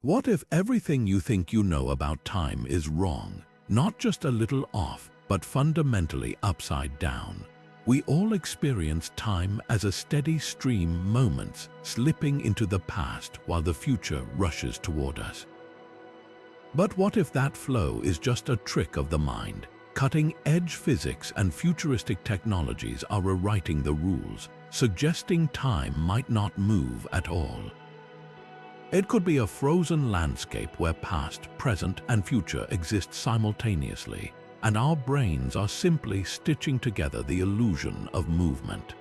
What if everything you think you know about time is wrong? Not just a little off, but fundamentally upside down. We all experience time as a steady stream, moments slipping into the past while the future rushes toward us. But what if that flow is just a trick of the mind? Cutting-edge physics and futuristic technologies are rewriting the rules, suggesting time might not move at all. It could be a frozen landscape where past, present, and future exist simultaneously, and our brains are simply stitching together the illusion of movement.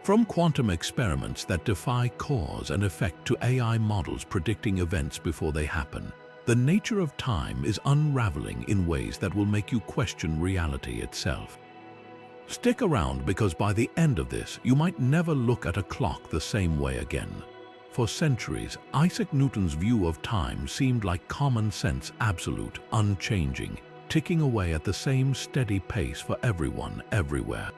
From quantum experiments that defy cause and effect to AI models predicting events before they happen, the nature of time is unraveling in ways that will make you question reality itself. Stick around, because by the end of this, you might never look at a clock the same way again. For centuries, Isaac Newton's view of time seemed like common sense, absolute, unchanging, ticking away at the same steady pace for everyone, everywhere.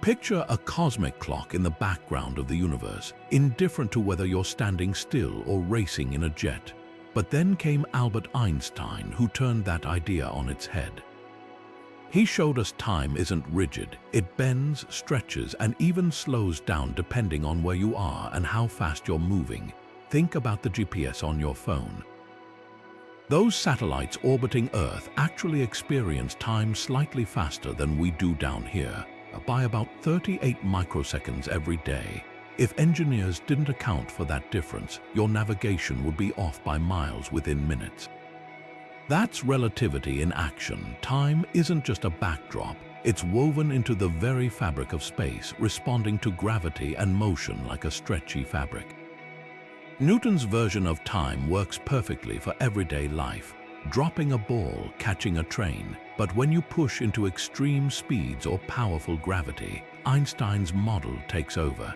Picture a cosmic clock in the background of the universe, indifferent to whether you're standing still or racing in a jet. But then came Albert Einstein, who turned that idea on its head. He showed us time isn't rigid. It bends, stretches, and even slows down depending on where you are and how fast you're moving. Think about the GPS on your phone. Those satellites orbiting Earth actually experience time slightly faster than we do down here, by about 38 microseconds every day. If engineers didn't account for that difference, your navigation would be off by miles within minutes. That's relativity in action. Time isn't just a backdrop. It's woven into the very fabric of space, responding to gravity and motion like a stretchy fabric. Newton's version of time works perfectly for everyday life, dropping a ball, catching a train. But when you push into extreme speeds or powerful gravity, Einstein's model takes over.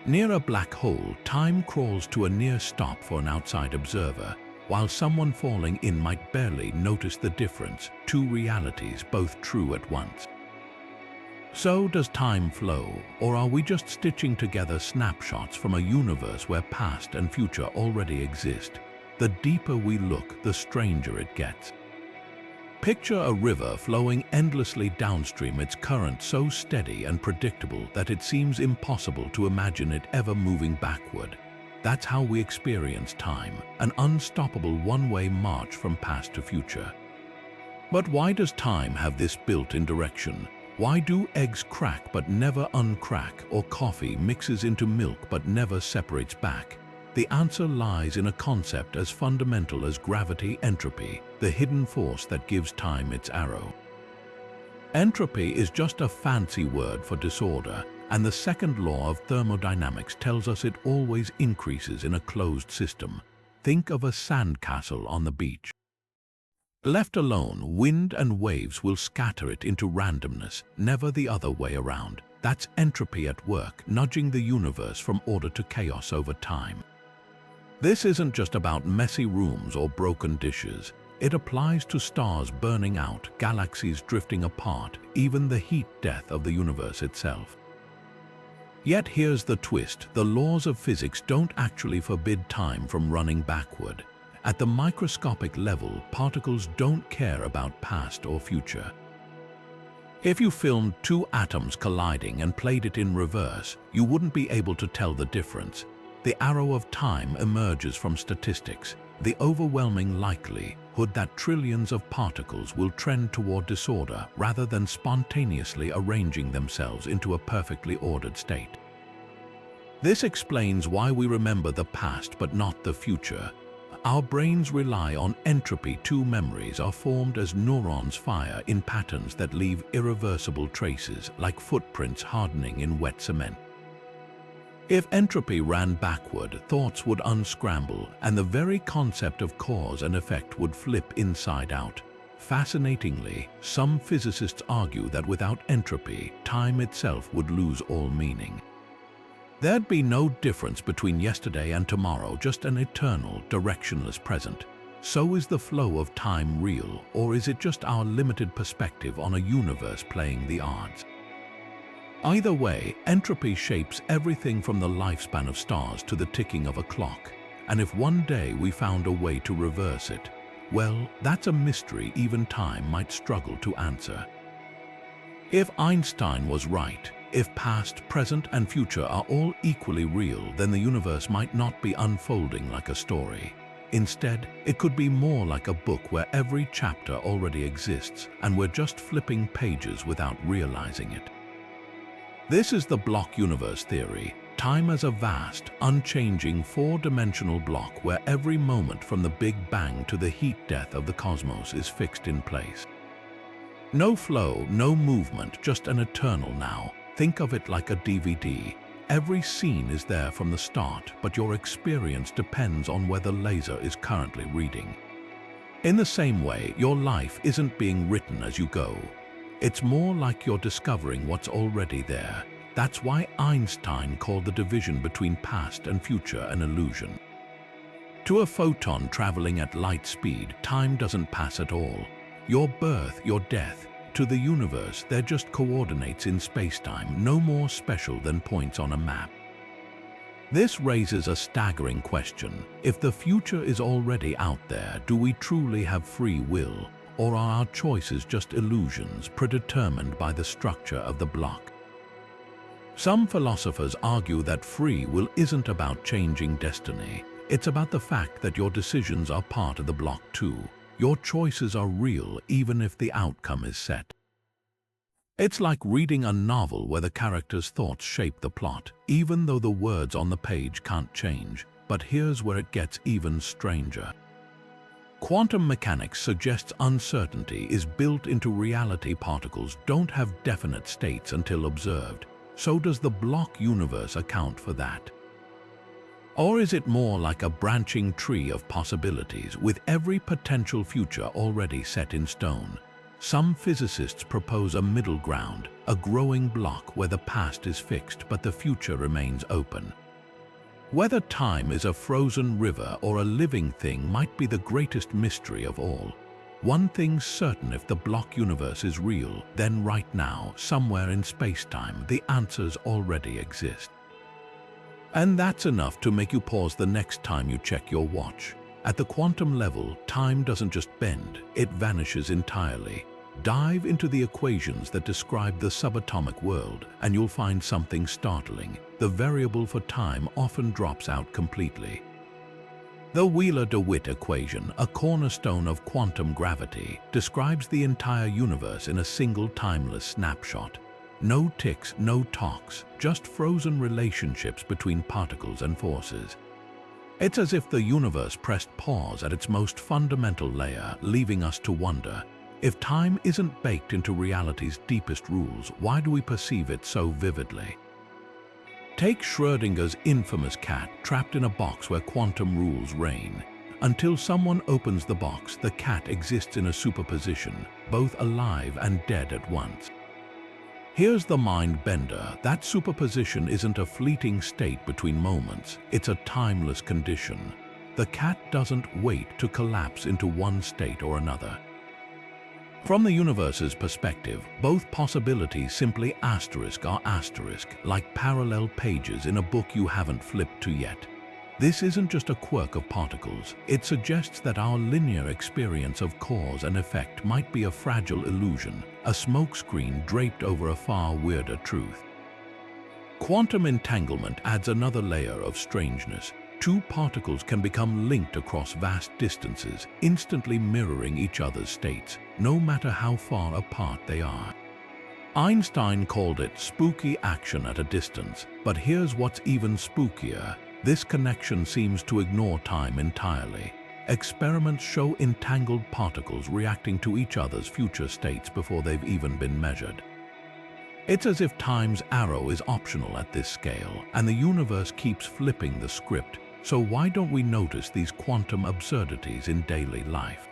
Near a black hole, time crawls to a near stop for an outside observer, while someone falling in might barely notice the difference, two realities both true at once. So does time flow, or are we just stitching together snapshots from a universe where past and future already exist? The deeper we look, the stranger it gets. Picture a river flowing endlessly downstream, its current so steady and predictable that it seems impossible to imagine it ever moving backward. That's how we experience time, an unstoppable one-way march from past to future. But why does time have this built-in direction? Why do eggs crack but never uncrack, or coffee mixes into milk but never separates back? The answer lies in a concept as fundamental as gravity: entropy, the hidden force that gives time its arrow. Entropy is just a fancy word for disorder, and the second law of thermodynamics tells us it always increases in a closed system. Think of a sandcastle on the beach. Left alone, wind and waves will scatter it into randomness, never the other way around. That's entropy at work, nudging the universe from order to chaos over time. This isn't just about messy rooms or broken dishes. It applies to stars burning out, galaxies drifting apart, even the heat death of the universe itself. Yet here's the twist: the laws of physics don't actually forbid time from running backward. At the microscopic level, particles don't care about past or future. If you filmed two atoms colliding and played it in reverse, you wouldn't be able to tell the difference. The arrow of time emerges from statistics, the overwhelming likelihood that trillions of particles will trend toward disorder rather than spontaneously arranging themselves into a perfectly ordered state. This explains why we remember the past but not the future. Our brains rely on entropy. Two memories are formed as neurons fire in patterns that leave irreversible traces, like footprints hardening in wet cement. If entropy ran backward, thoughts would unscramble, and the very concept of cause and effect would flip inside out. Fascinatingly, some physicists argue that without entropy, time itself would lose all meaning. There'd be no difference between yesterday and tomorrow, just an eternal, directionless present. So is the flow of time real, or is it just our limited perspective on a universe playing the odds? Either way, entropy shapes everything from the lifespan of stars to the ticking of a clock. And if one day we found a way to reverse it, well, that's a mystery even time might struggle to answer. If Einstein was right, if past, present, and future are all equally real, then the universe might not be unfolding like a story. Instead, it could be more like a book where every chapter already exists and we're just flipping pages without realizing it. This is the block universe theory, time as a vast, unchanging, four-dimensional block where every moment from the Big Bang to the heat death of the cosmos is fixed in place. No flow, no movement, just an eternal now. Think of it like a DVD. Every scene is there from the start, but your experience depends on where the laser is currently reading. In the same way, your life isn't being written as you go. It's more like you're discovering what's already there. That's why Einstein called the division between past and future an illusion. To a photon traveling at light speed, time doesn't pass at all. Your birth, your death, to the universe, they're just coordinates in spacetime, no more special than points on a map. This raises a staggering question. If the future is already out there, do we truly have free will, or are our choices just illusions predetermined by the structure of the block? Some philosophers argue that free will isn't about changing destiny. It's about the fact that your decisions are part of the block too. Your choices are real even if the outcome is set. It's like reading a novel where the character's thoughts shape the plot, even though the words on the page can't change. But here's where it gets even stranger. Quantum mechanics suggests uncertainty is built into reality. Particles don't have definite states until observed. So does the block universe account for that? Or is it more like a branching tree of possibilities with every potential future already set in stone? Some physicists propose a middle ground, a growing block where the past is fixed but the future remains open. Whether time is a frozen river or a living thing might be the greatest mystery of all. One thing's certain: if the block universe is real, then right now, somewhere in spacetime, the answers already exist. And that's enough to make you pause the next time you check your watch. At the quantum level, time doesn't just bend, it vanishes entirely. Dive into the equations that describe the subatomic world, and you'll find something startling. The variable for time often drops out completely. The Wheeler-DeWitt equation, a cornerstone of quantum gravity, describes the entire universe in a single timeless snapshot. No ticks, no talks, just frozen relationships between particles and forces. It's as if the universe pressed pause at its most fundamental layer, leaving us to wonder, if time isn't baked into reality's deepest rules, why do we perceive it so vividly? Take Schrödinger's infamous cat trapped in a box where quantum rules reign. Until someone opens the box, the cat exists in a superposition, both alive and dead at once. Here's the mind bender. That superposition isn't a fleeting state between moments, it's a timeless condition. The cat doesn't wait to collapse into one state or another. From the universe's perspective, both possibilities simply are asterisk, like parallel pages in a book you haven't flipped to yet. This isn't just a quirk of particles. It suggests that our linear experience of cause and effect might be a fragile illusion, a smokescreen draped over a far weirder truth. Quantum entanglement adds another layer of strangeness. Two particles can become linked across vast distances, instantly mirroring each other's states, no matter how far apart they are. Einstein called it spooky action at a distance, but here's what's even spookier. This connection seems to ignore time entirely. Experiments show entangled particles reacting to each other's future states before they've even been measured. It's as if time's arrow is optional at this scale, and the universe keeps flipping the script. So why don't we notice these quantum absurdities in daily life?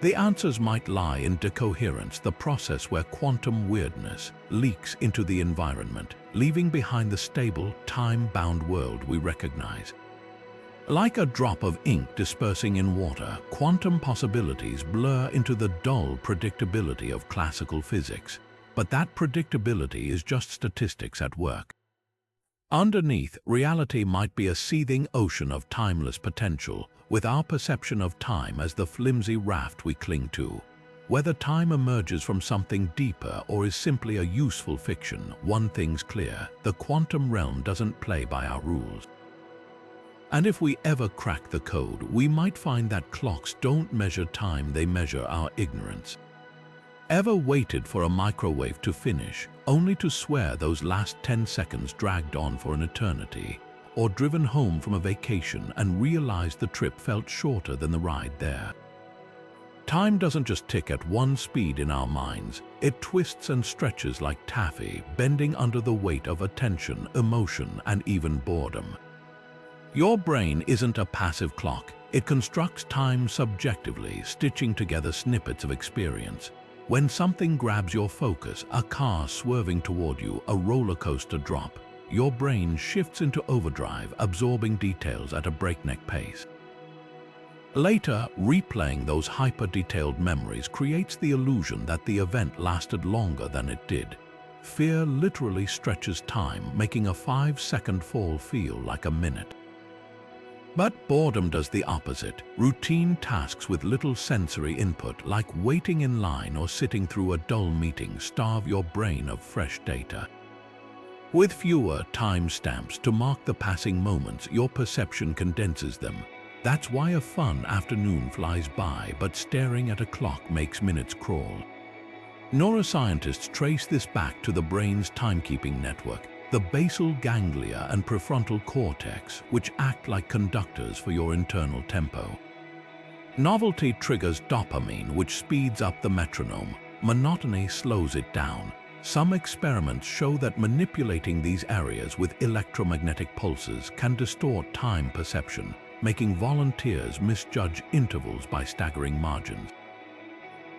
The answers might lie in decoherence, the process where quantum weirdness leaks into the environment, leaving behind the stable, time-bound world we recognize. Like a drop of ink dispersing in water, quantum possibilities blur into the dull predictability of classical physics. But that predictability is just statistics at work. Underneath, reality might be a seething ocean of timeless potential, with our perception of time as the flimsy raft we cling to. Whether time emerges from something deeper or is simply a useful fiction, one thing's clear: the quantum realm doesn't play by our rules. And if we ever crack the code, we might find that clocks don't measure time, they measure our ignorance. Ever waited for a microwave to finish, only to swear those last 10 seconds dragged on for an eternity? Or driven home from a vacation and realized the trip felt shorter than the ride there? Time doesn't just tick at one speed in our minds, it twists and stretches like taffy, bending under the weight of attention, emotion, and even boredom. Your brain isn't a passive clock, it constructs time subjectively, stitching together snippets of experience. When something grabs your focus, a car swerving toward you, a roller coaster drop, your brain shifts into overdrive, absorbing details at a breakneck pace. Later, replaying those hyper-detailed memories creates the illusion that the event lasted longer than it did. Fear literally stretches time, making a 5-second fall feel like a minute. But boredom does the opposite. Routine tasks with little sensory input, like waiting in line or sitting through a dull meeting, starve your brain of fresh data. With fewer timestamps to mark the passing moments, your perception condenses them. That's why a fun afternoon flies by, but staring at a clock makes minutes crawl. Neuroscientists trace this back to the brain's timekeeping network, the basal ganglia and prefrontal cortex, which act like conductors for your internal tempo. Novelty triggers dopamine, which speeds up the metronome. Monotony slows it down. Some experiments show that manipulating these areas with electromagnetic pulses can distort time perception, making volunteers misjudge intervals by staggering margins.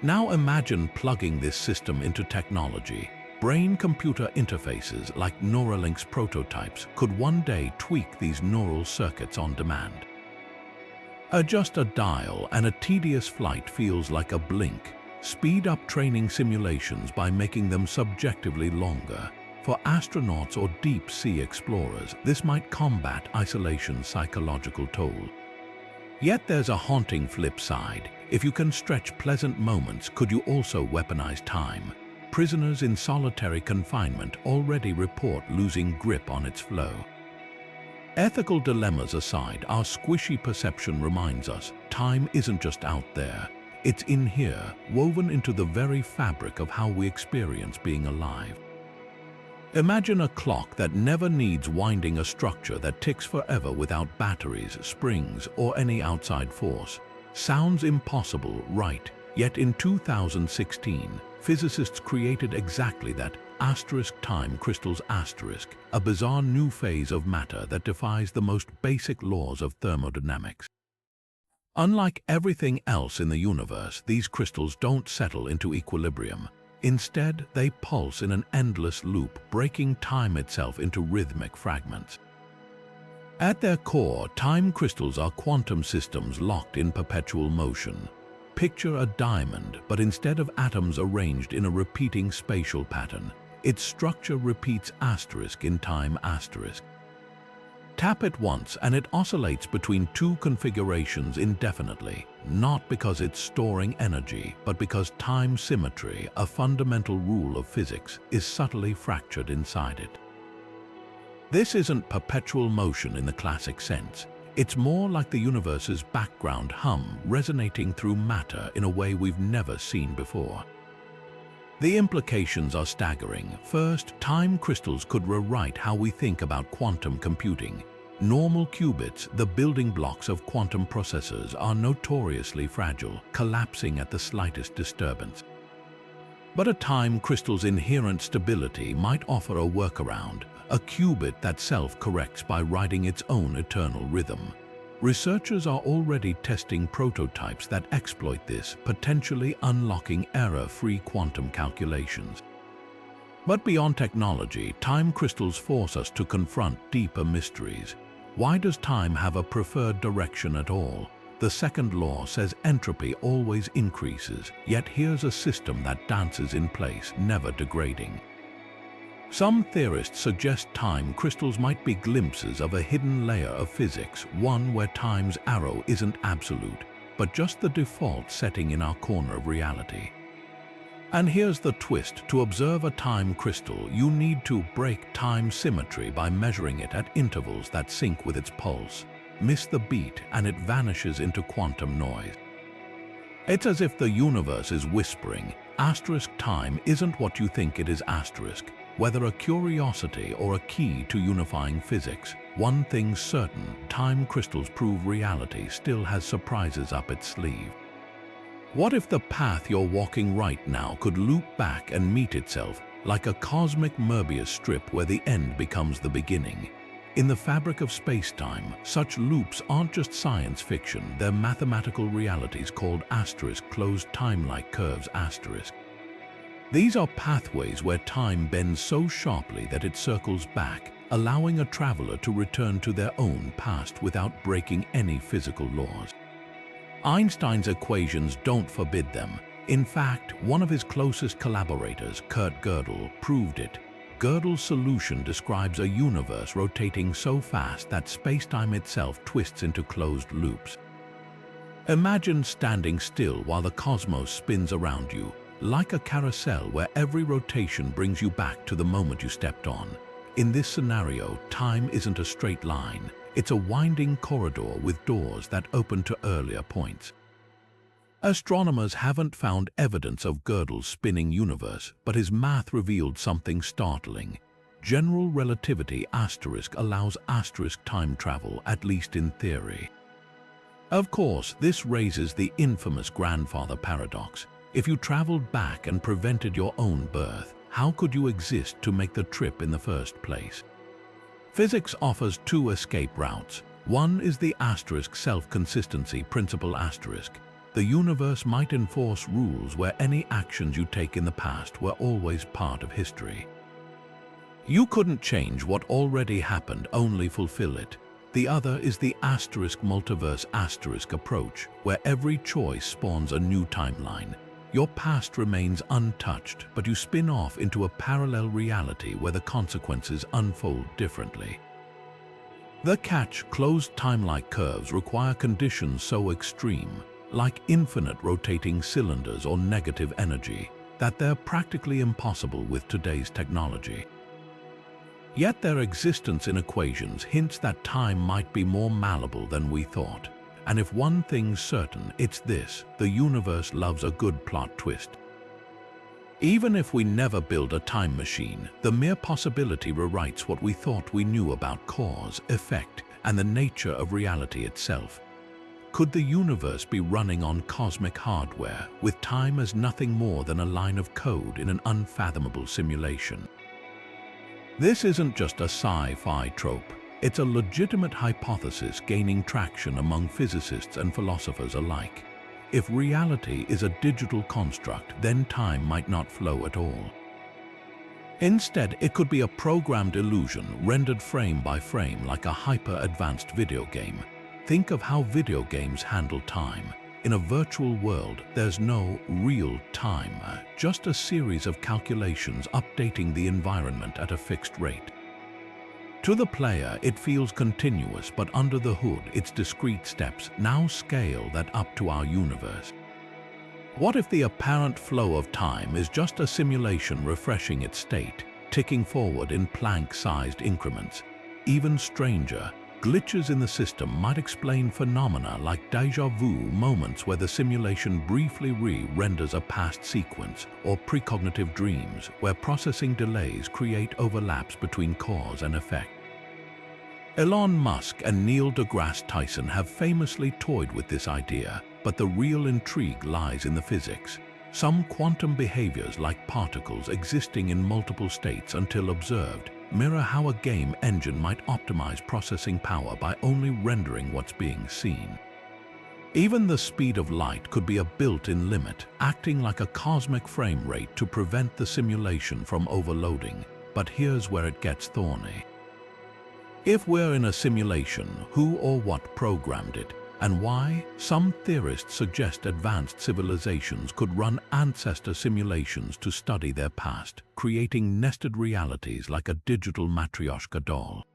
Now imagine plugging this system into technology. Brain-computer interfaces like Neuralink's prototypes could one day tweak these neural circuits on demand. Adjust a dial and a tedious flight feels like a blink. Speed up training simulations by making them subjectively longer. For astronauts or deep-sea explorers, this might combat isolation's psychological toll. Yet there's a haunting flip side. If you can stretch pleasant moments, could you also weaponize time? Prisoners in solitary confinement already report losing grip on its flow. Ethical dilemmas aside, our squishy perception reminds us time isn't just out there. It's in here, woven into the very fabric of how we experience being alive. Imagine a clock that never needs winding, a structure that ticks forever without batteries, springs, or any outside force. Sounds impossible, right? Yet in 2016, physicists created exactly that. Time crystals, a bizarre new phase of matter that defies the most basic laws of thermodynamics. Unlike everything else in the universe, these crystals don't settle into equilibrium. Instead, they pulse in an endless loop, breaking time itself into rhythmic fragments. At their core, time crystals are quantum systems locked in perpetual motion. Picture a diamond, but instead of atoms arranged in a repeating spatial pattern, its structure repeats in time. Tap it once and it oscillates between two configurations indefinitely, not because it's storing energy, but because time symmetry, a fundamental rule of physics, is subtly fractured inside it. This isn't perpetual motion in the classic sense. It's more like the universe's background hum resonating through matter in a way we've never seen before. The implications are staggering. First, time crystals could rewrite how we think about quantum computing. Normal qubits, the building blocks of quantum processors, are notoriously fragile, collapsing at the slightest disturbance. But a time crystal's inherent stability might offer a workaround, a qubit that self-corrects by riding its own eternal rhythm. Researchers are already testing prototypes that exploit this, potentially unlocking error-free quantum calculations. But beyond technology, time crystals force us to confront deeper mysteries. Why does time have a preferred direction at all? The second law says entropy always increases, yet here's a system that dances in place, never degrading. Some theorists suggest time crystals might be glimpses of a hidden layer of physics, one where time's arrow isn't absolute, but just the default setting in our corner of reality. And here's the twist: to observe a time crystal, you need to break time symmetry by measuring it at intervals that sync with its pulse. Miss the beat and it vanishes into quantum noise. It's as if the universe is whispering, time isn't what you think it is. Whether a curiosity or a key to unifying physics, one thing's certain: time crystals prove reality still has surprises up its sleeve. What if the path you're walking right now could loop back and meet itself, like a cosmic Möbius strip where the end becomes the beginning? In the fabric of space-time, such loops aren't just science fiction, they're mathematical realities called closed timelike curves . These are pathways where time bends so sharply that it circles back, allowing a traveler to return to their own past without breaking any physical laws. Einstein's equations don't forbid them. In fact, one of his closest collaborators, Kurt Gödel, proved it. Gödel's solution describes a universe rotating so fast that spacetime itself twists into closed loops. Imagine standing still while the cosmos spins around you, like a carousel where every rotation brings you back to the moment you stepped on. In this scenario, time isn't a straight line. It's a winding corridor with doors that open to earlier points. Astronomers haven't found evidence of Gödel's spinning universe, but his math revealed something startling. General relativity allows time travel, at least in theory. Of course, this raises the infamous grandfather paradox. If you traveled back and prevented your own birth, how could you exist to make the trip in the first place? Physics offers two escape routes. One is the self-consistency principle . The universe might enforce rules where any actions you take in the past were always part of history. You couldn't change what already happened, only fulfill it. The other is the multiverse approach, where every choice spawns a new timeline. Your past remains untouched, but you spin off into a parallel reality where the consequences unfold differently. The catch: closed timelike curves require conditions so extreme, like infinite rotating cylinders or negative energy, that they're practically impossible with today's technology. Yet their existence in equations hints that time might be more malleable than we thought. And if one thing's certain, it's this: the universe loves a good plot twist. Even if we never build a time machine, the mere possibility rewrites what we thought we knew about cause, effect, and the nature of reality itself. Could the universe be running on cosmic hardware, with time as nothing more than a line of code in an unfathomable simulation? This isn't just a sci-fi trope. It's a legitimate hypothesis gaining traction among physicists and philosophers alike. If reality is a digital construct, then time might not flow at all. Instead, it could be a programmed illusion rendered frame by frame like a hyper-advanced video game. Think of how video games handle time. In a virtual world, there's no real time, just a series of calculations updating the environment at a fixed rate. To the player, it feels continuous, but under the hood, its discrete steps now scale that up to our universe. What if the apparent flow of time is just a simulation refreshing its state, ticking forward in Planck-sized increments? Even stranger, glitches in the system might explain phenomena like déjà vu moments where the simulation briefly re-renders a past sequence, or precognitive dreams where processing delays create overlaps between cause and effect. Elon Musk and Neil deGrasse Tyson have famously toyed with this idea, but the real intrigue lies in the physics. Some quantum behaviors, like particles existing in multiple states until observed, mirror how a game engine might optimize processing power by only rendering what's being seen. Even the speed of light could be a built-in limit, acting like a cosmic frame rate to prevent the simulation from overloading. But here's where it gets thorny. If we're in a simulation, who or what programmed it? and why some theorists suggest advanced civilizations could run ancestor simulations to study their past, creating nested realities like a digital Matryoshka doll.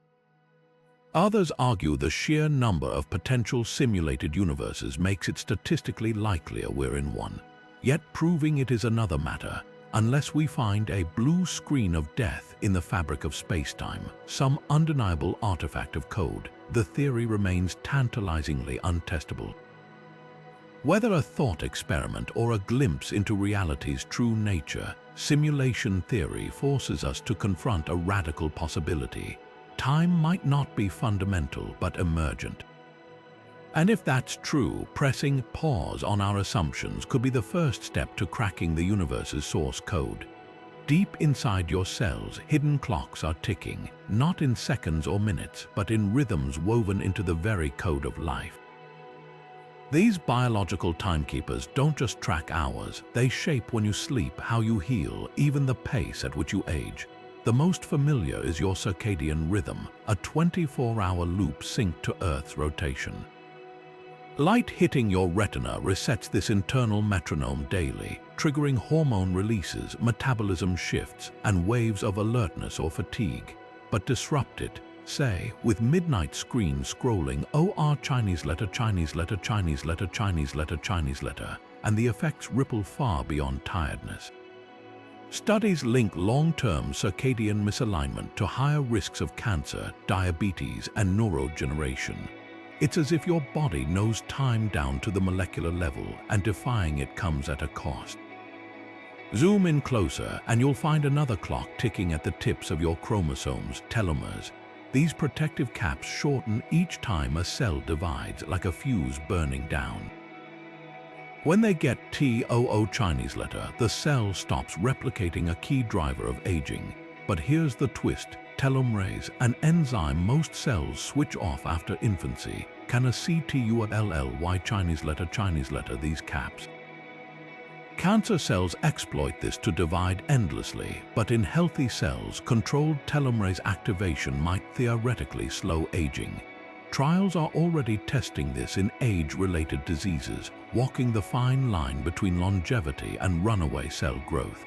Others argue the sheer number of potential simulated universes makes it statistically likelier we're in one. Yet proving it is another matter. Unless we find a blue screen of death in the fabric of spacetime, some undeniable artifact of code, the theory remains tantalizingly untestable. Whether a thought experiment or a glimpse into reality's true nature, simulation theory forces us to confront a radical possibility. Time might not be fundamental but emergent. And if that's true, pressing pause on our assumptions could be the first step to cracking the universe's source code. Deep inside your cells, hidden clocks are ticking, not in seconds or minutes, but in rhythms woven into the very code of life. These biological timekeepers don't just track hours, they shape when you sleep, how you heal, even the pace at which you age. The most familiar is your circadian rhythm, a 24-hour loop synced to Earth's rotation. Light hitting your retina resets this internal metronome daily, triggering hormone releases, metabolism shifts, and waves of alertness or fatigue. But disrupt it, say, with midnight screen scrolling OR Chinese letter, Chinese letter, Chinese letter, Chinese letter, Chinese letter, and the effects ripple far beyond tiredness. Studies link long-term circadian misalignment to higher risks of cancer, diabetes, and neurodegeneration. It's as if your body knows time down to the molecular level, and defying it comes at a cost. Zoom in closer and you'll find another clock ticking at the tips of your chromosomes, telomeres. These protective caps shorten each time a cell divides, like a fuse burning down. When they get TOO Chinese letter, the cell stops replicating, a key driver of aging. But here's the twist. Telomerase, an enzyme most cells switch off after infancy, can a CTULLY Chinese letter these caps. Cancer cells exploit this to divide endlessly, but in healthy cells, controlled telomerase activation might theoretically slow aging. Trials are already testing this in age-related diseases, walking the fine line between longevity and runaway cell growth.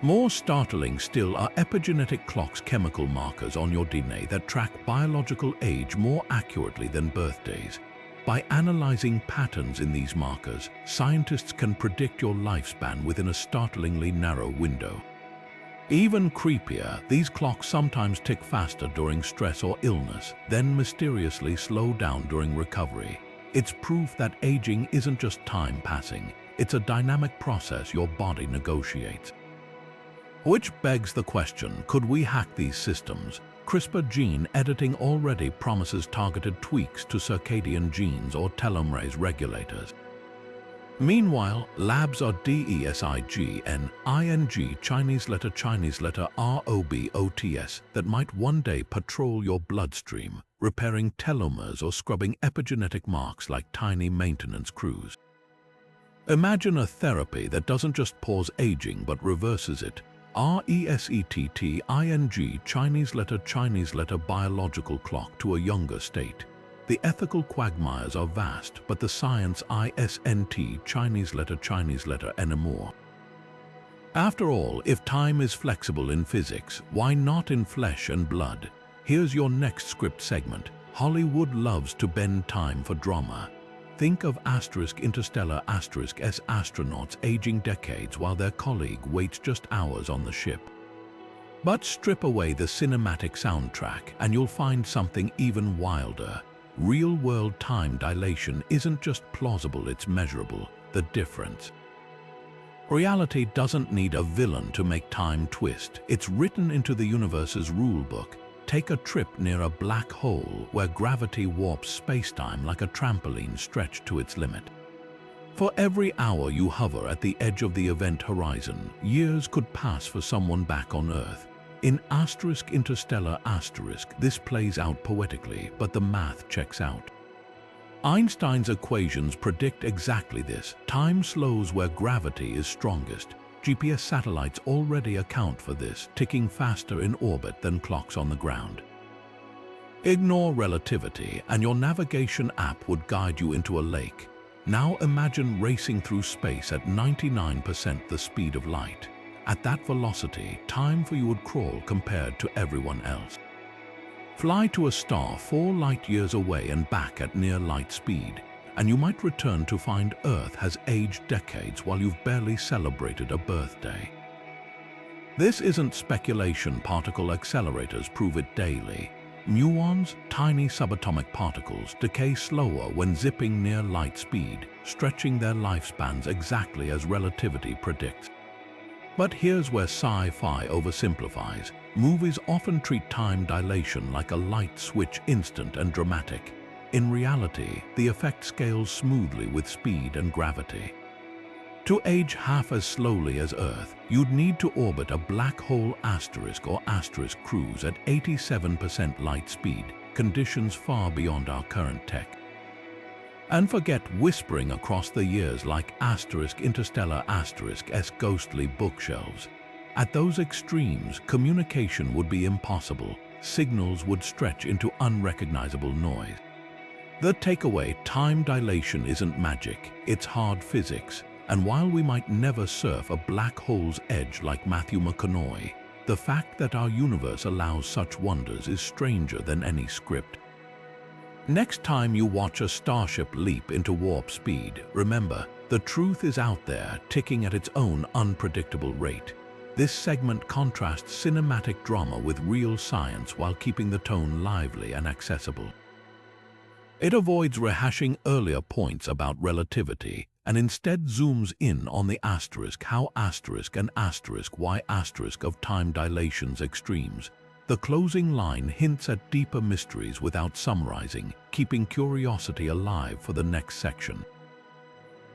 More startling still are epigenetic clocks, chemical markers on your DNA that track biological age more accurately than birthdays. By analyzing patterns in these markers, scientists can predict your lifespan within a startlingly narrow window. Even creepier, these clocks sometimes tick faster during stress or illness, then mysteriously slow down during recovery. It's proof that aging isn't just time passing, it's a dynamic process your body negotiates. Which begs the question, could we hack these systems? CRISPR gene editing already promises targeted tweaks to circadian genes or telomerase regulators. Meanwhile, labs are DESIGN-ING Chinese letter ROBOTS that might one day patrol your bloodstream, repairing telomeres or scrubbing epigenetic marks like tiny maintenance crews. Imagine a therapy that doesn't just pause aging but reverses it. RESETTING Chinese letter biological clock to a younger state. The ethical quagmires are vast, but the science ISNT Chinese letter anymore. After all, if time is flexible in physics, why not in flesh and blood? Here's your next script segment. Hollywood loves to bend time for drama. Think of Interstellar S astronauts aging decades while their colleague waits just hours on the ship. But strip away the cinematic soundtrack and you'll find something even wilder. Real-world time dilation isn't just plausible, it's measurable. The difference. Reality doesn't need a villain to make time twist. It's written into the universe's rulebook. Take a trip near a black hole where gravity warps spacetime like a trampoline stretched to its limit. For every hour you hover at the edge of the event horizon, years could pass for someone back on Earth. In Interstellar this plays out poetically, but the math checks out. Einstein's equations predict exactly this. Time slows where gravity is strongest. GPS satellites already account for this, ticking faster in orbit than clocks on the ground. Ignore relativity and your navigation app would guide you into a lake. Now imagine racing through space at 99% the speed of light. At that velocity, time for you would crawl compared to everyone else. Fly to a star 4 light years away and back at near light speed, and you might return to find Earth has aged decades while you've barely celebrated a birthday. This isn't speculation. Particle accelerators prove it daily. Muons, tiny subatomic particles, decay slower when zipping near light speed, stretching their lifespans exactly as relativity predicts. But here's where sci-fi oversimplifies. Movies often treat time dilation like a light switch, instant and dramatic. In reality, the effect scales smoothly with speed and gravity. To age half as slowly as Earth, you'd need to orbit a black hole asterisk or asterisk cruise at 87% light speed, conditions far beyond our current tech. And forget whispering across the years like asterisk interstellar asterisk-s ghostly bookshelves. At those extremes, communication would be impossible. Signals would stretch into unrecognizable noise. The takeaway: time dilation isn't magic, it's hard physics. And while we might never surf a black hole's edge like Matthew McConaughey, the fact that our universe allows such wonders is stranger than any script. Next time you watch a starship leap into warp speed, remember, the truth is out there, ticking at its own unpredictable rate. This segment contrasts cinematic drama with real science while keeping the tone lively and accessible. It avoids rehashing earlier points about relativity and instead zooms in on the asterisk, how asterisk and asterisk, why asterisk of time dilation's extremes. The closing line hints at deeper mysteries without summarizing, keeping curiosity alive for the next section.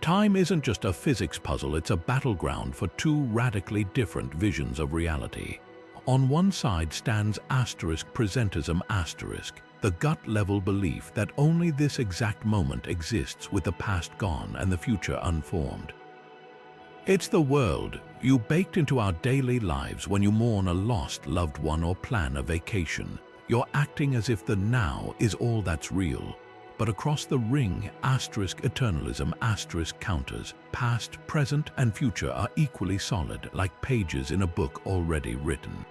Time isn't just a physics puzzle, it's a battleground for two radically different visions of reality. On one side stands asterisk presentism asterisk, the gut-level belief that only this exact moment exists with the past gone and the future unformed. It's the world you baked into our daily lives when you mourn a lost loved one or plan a vacation. You're acting as if the now is all that's real. But across the ring, asterisk eternalism asterisk counters, past, present, and future are equally solid, like pages in a book already written.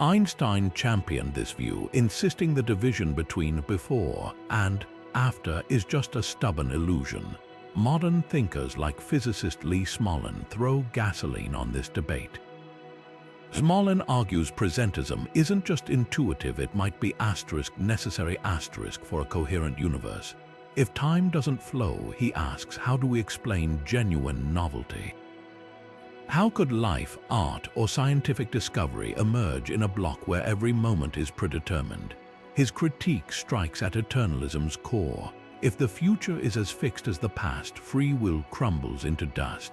Einstein championed this view, insisting the division between before and after is just a stubborn illusion. Modern thinkers like physicist Lee Smolin throw gasoline on this debate. Smolin argues presentism isn't just intuitive, it might be asterisk necessary asterisk for a coherent universe. If time doesn't flow, he asks, how do we explain genuine novelty? How could life, art, or scientific discovery emerge in a block where every moment is predetermined? His critique strikes at eternalism's core. If the future is as fixed as the past, free will crumbles into dust.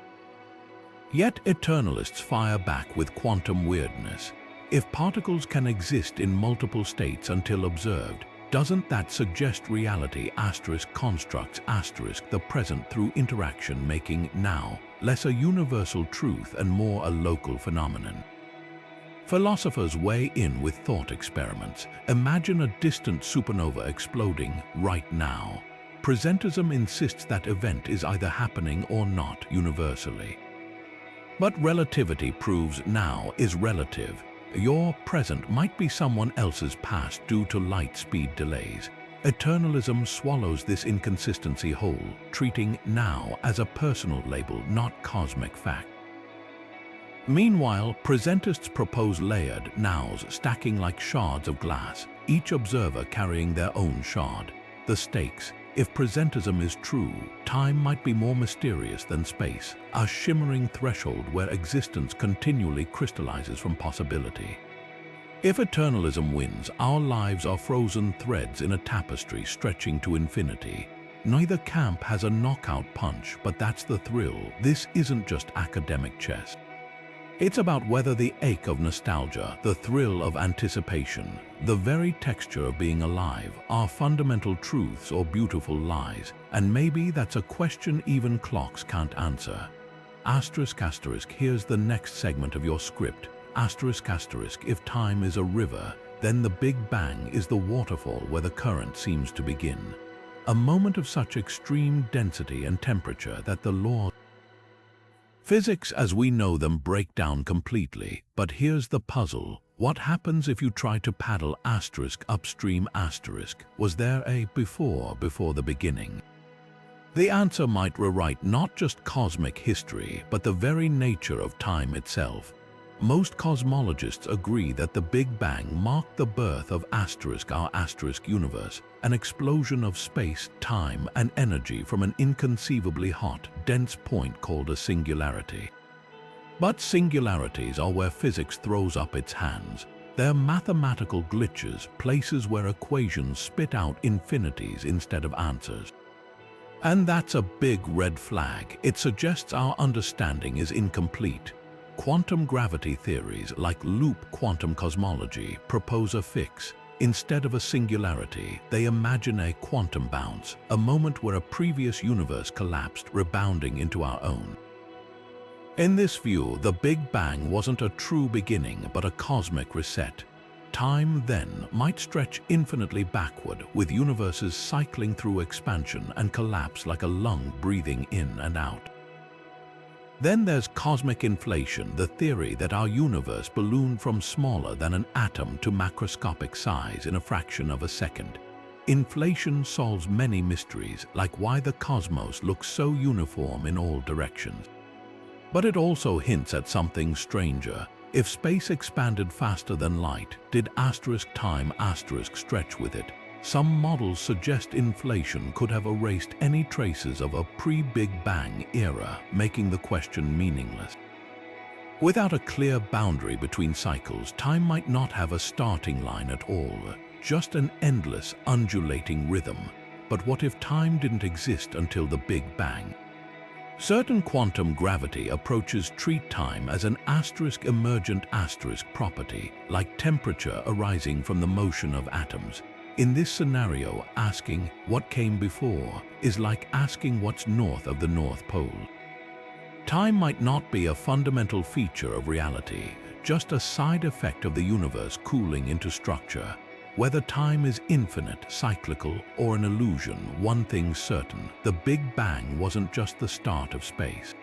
Yet eternalists fire back with quantum weirdness. If particles can exist in multiple states until observed, doesn't that suggest reality asterisk constructs asterisk the present through interaction, making now less a universal truth and more a local phenomenon? Philosophers weigh in with thought experiments. Imagine a distant supernova exploding right now. Presentism insists that event is either happening or not universally. But relativity proves now is relative. Your present might be someone else's past due to light speed delays. Eternalism swallows this inconsistency whole, treating now as a personal label, not cosmic fact. Meanwhile, presentists propose layered nows stacking like shards of glass, each observer carrying their own shard. The stakes: if presentism is true, time might be more mysterious than space, a shimmering threshold where existence continually crystallizes from possibility. If eternalism wins, our lives are frozen threads in a tapestry stretching to infinity. Neither camp has a knockout punch, but that's the thrill. This isn't just academic chess. It's about whether the ache of nostalgia, the thrill of anticipation, the very texture of being alive are fundamental truths or beautiful lies, and maybe that's a question even clocks can't answer. Asterisk asterisk, here's the next segment of your script. Asterisk asterisk, if time is a river, Then the Big Bang is the waterfall where the current seems to begin. A moment of such extreme density and temperature that the laws physics as we know them break down completely. But here's the puzzle. What happens if you try to paddle upstream? Was there a before the beginning? The answer might rewrite not just cosmic history, but the very nature of time itself. Most cosmologists agree that the Big Bang marked the birth of our universe, an explosion of space, time, and energy from an inconceivably hot, dense point called a singularity. But singularities are where physics throws up its hands. They're mathematical glitches, places where equations spit out infinities instead of answers. And that's a big red flag. It suggests our understanding is incomplete. Quantum gravity theories like loop quantum cosmology propose a fix. Instead of a singularity, they imagine a quantum bounce, a moment where a previous universe collapsed, rebounding into our own. In this view, the Big Bang wasn't a true beginning, but a cosmic reset. Time then might stretch infinitely backward, with universes cycling through expansion and collapse like a lung breathing in and out. Then there's cosmic inflation, the theory that our universe ballooned from smaller than an atom to macroscopic size in a fraction of a second. Inflation solves many mysteries, like why the cosmos looks so uniform in all directions. But it also hints at something stranger. If space expanded faster than light, did time stretch with it? Some models suggest inflation could have erased any traces of a pre-Big Bang era, making the question meaningless. Without a clear boundary between cycles, time might not have a starting line at all, just an endless, undulating rhythm. But what if time didn't exist until the Big Bang? Certain quantum gravity approaches treat time as an emergent property, like temperature arising from the motion of atoms. In this scenario, asking what came before is like asking what's north of the North Pole. Time might not be a fundamental feature of reality, just a side effect of the universe cooling into structure. Whether time is infinite, cyclical, or an illusion, one thing's certain: the Big Bang wasn't just the start of space.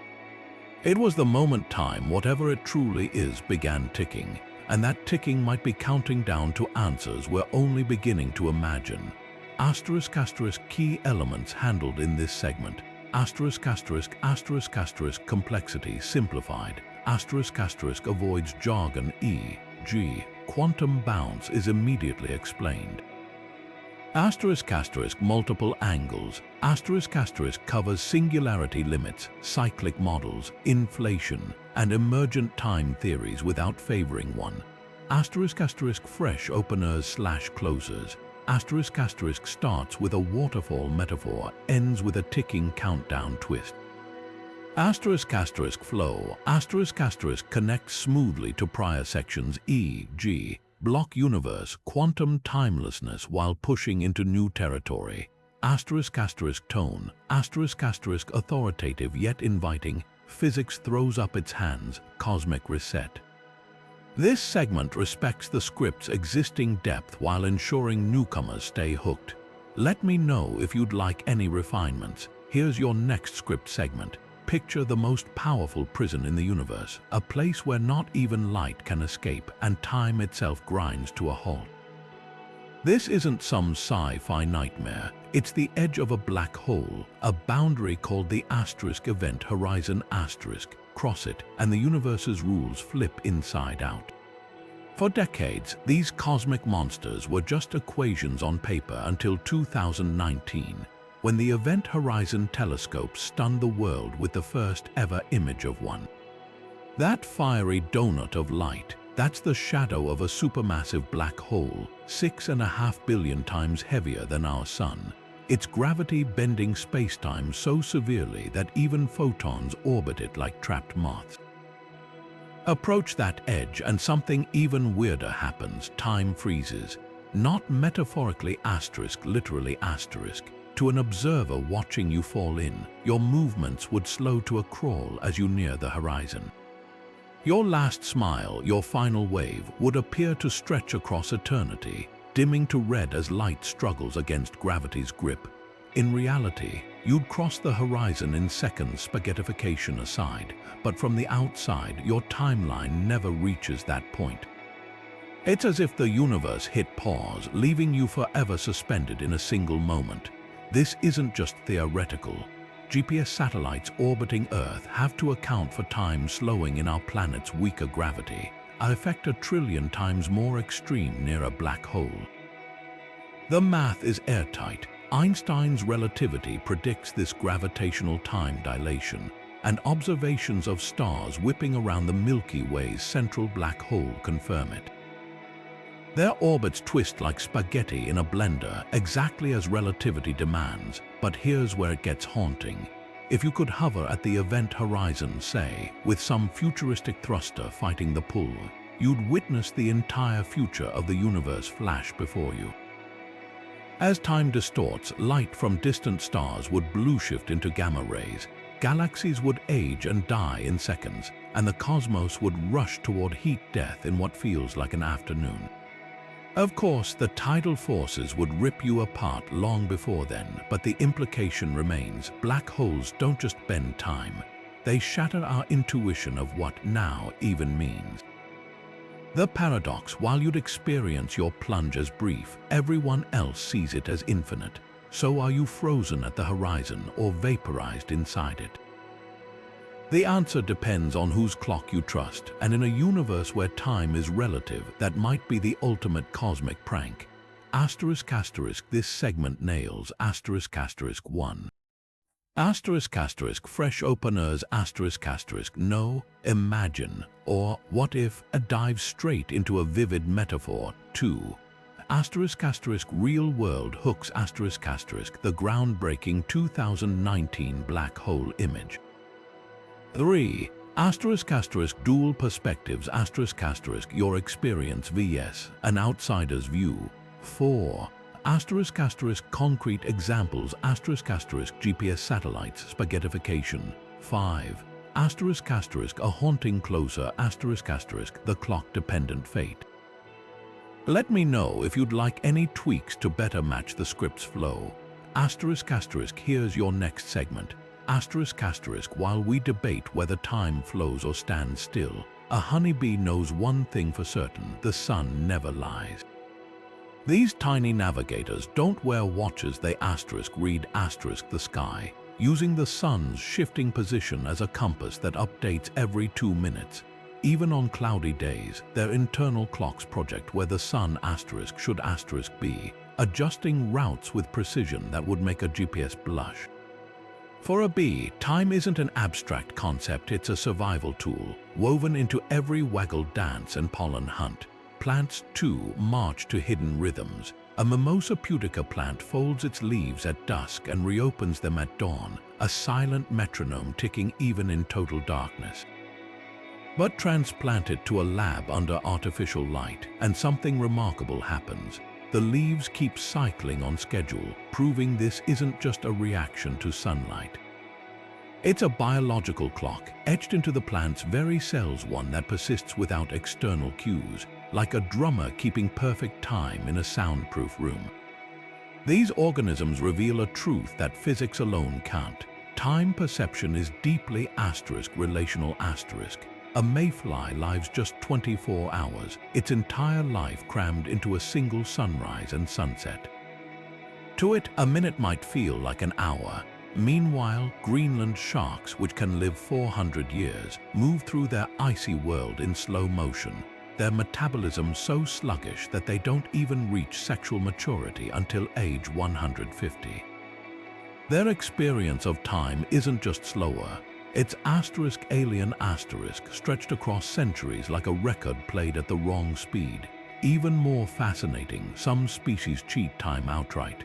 It was the moment time, whatever it truly is, began ticking. And that ticking might be counting down to answers we're only beginning to imagine. Key elements handled in this segment. Complexity simplified. Avoids jargon, e.g. quantum bounce is immediately explained. Multiple angles. Covers singularity limits, cyclic models, inflation, and emergent time theories without favoring one. Fresh openers/closers. Starts with a waterfall metaphor, ends with a ticking countdown twist. Flow. Connects smoothly to prior sections, e.g. block universe, quantum timelessness while pushing into new territory. Tone. Authoritative yet inviting. Physics throws up its hands, cosmic reset. This segment respects the script's existing depth while ensuring newcomers stay hooked. Let me know if you'd like any refinements. Here's your next script segment. Picture the most powerful prison in the universe, a place where not even light can escape and time itself grinds to a halt. This isn't some sci-fi nightmare. It's the edge of a black hole, a boundary called the event horizon Cross it, and the universe's rules flip inside out. For decades, these cosmic monsters were just equations on paper until 2019, when the Event Horizon Telescope stunned the world with the first ever image of one. That fiery donut of light, that's the shadow of a supermassive black hole, 6.5 billion times heavier than our Sun. Its gravity bending spacetime so severely that even photons orbit it like trapped moths. Approach that edge and something even weirder happens. Time freezes. Not metaphorically literally . To an observer watching you fall in, your movements would slow to a crawl as you near the horizon. Your last smile, your final wave, would appear to stretch across eternity, dimming to red as light struggles against gravity's grip. In reality, you'd cross the horizon in seconds, spaghettification aside, but from the outside, your timeline never reaches that point. It's as if the universe hit pause, leaving you forever suspended in a single moment. This isn't just theoretical. GPS satellites orbiting Earth have to account for time slowing in our planet's weaker gravity, an effect 1 trillion times more extreme near a black hole. The math is airtight. Einstein's relativity predicts this gravitational time dilation, and observations of stars whipping around the Milky Way's central black hole confirm it. Their orbits twist like spaghetti in a blender, exactly as relativity demands, but here's where it gets haunting. If you could hover at the event horizon, say, with some futuristic thruster fighting the pull, you'd witness the entire future of the universe flash before you. As time distorts, light from distant stars would blue shift into gamma rays, galaxies would age and die in seconds, and the cosmos would rush toward heat death in what feels like an afternoon. Of course, the tidal forces would rip you apart long before then, but the implication remains: black holes don't just bend time, they shatter our intuition of what now even means. The paradox: while you'd experience your plunge as brief, everyone else sees it as infinite. So are you frozen at the horizon or vaporized inside it? The answer depends on whose clock you trust, and in a universe where time is relative, that might be the ultimate cosmic prank. Asterisk asterisk, this segment nails asterisk asterisk 1. Asterisk asterisk, fresh openers asterisk asterisk, no, imagine, or what if, a dive straight into a vivid metaphor. 2. Asterisk asterisk, real world hooks asterisk asterisk, the groundbreaking 2019 black hole image. 3. Asterisk asterisk, dual perspectives asterisk asterisk, your experience vs. an outsider's view. 4. Asterisk asterisk, concrete examples asterisk asterisk, GPS satellites spaghettification. 5. Asterisk asterisk, a haunting closer asterisk asterisk, the clock-dependent fate. Let me know if you'd like any tweaks to better match the script's flow. Asterisk asterisk, here's your next segment. Asterisk asterisk, while we debate whether time flows or stands still, a honeybee knows one thing for certain: the sun never lies. These tiny navigators don't wear watches, they asterisk read asterisk the sky, using the sun's shifting position as a compass that updates every 2 minutes. Even on cloudy days, their internal clocks project where the sun asterisk should asterisk be, adjusting routes with precision that would make a GPS blush. For a bee, time isn't an abstract concept, it's a survival tool, woven into every waggle dance and pollen hunt. Plants, too, march to hidden rhythms. A Mimosa pudica plant folds its leaves at dusk and reopens them at dawn, a silent metronome ticking even in total darkness. But transplant it to a lab under artificial light, and something remarkable happens. The leaves keep cycling on schedule, proving this isn't just a reaction to sunlight. It's a biological clock, etched into the plant's very cells, one that persists without external cues, like a drummer keeping perfect time in a soundproof room. These organisms reveal a truth that physics alone can't. Time perception is deeply relational. A mayfly lives just 24 hours, its entire life crammed into a single sunrise and sunset. To it, a minute might feel like an hour. Meanwhile, Greenland sharks, which can live 400 years, move through their icy world in slow motion, their metabolism so sluggish that they don't even reach sexual maturity until age 150. Their experience of time isn't just slower, it's alien stretched across centuries like a record played at the wrong speed. Even more fascinating, some species cheat time outright.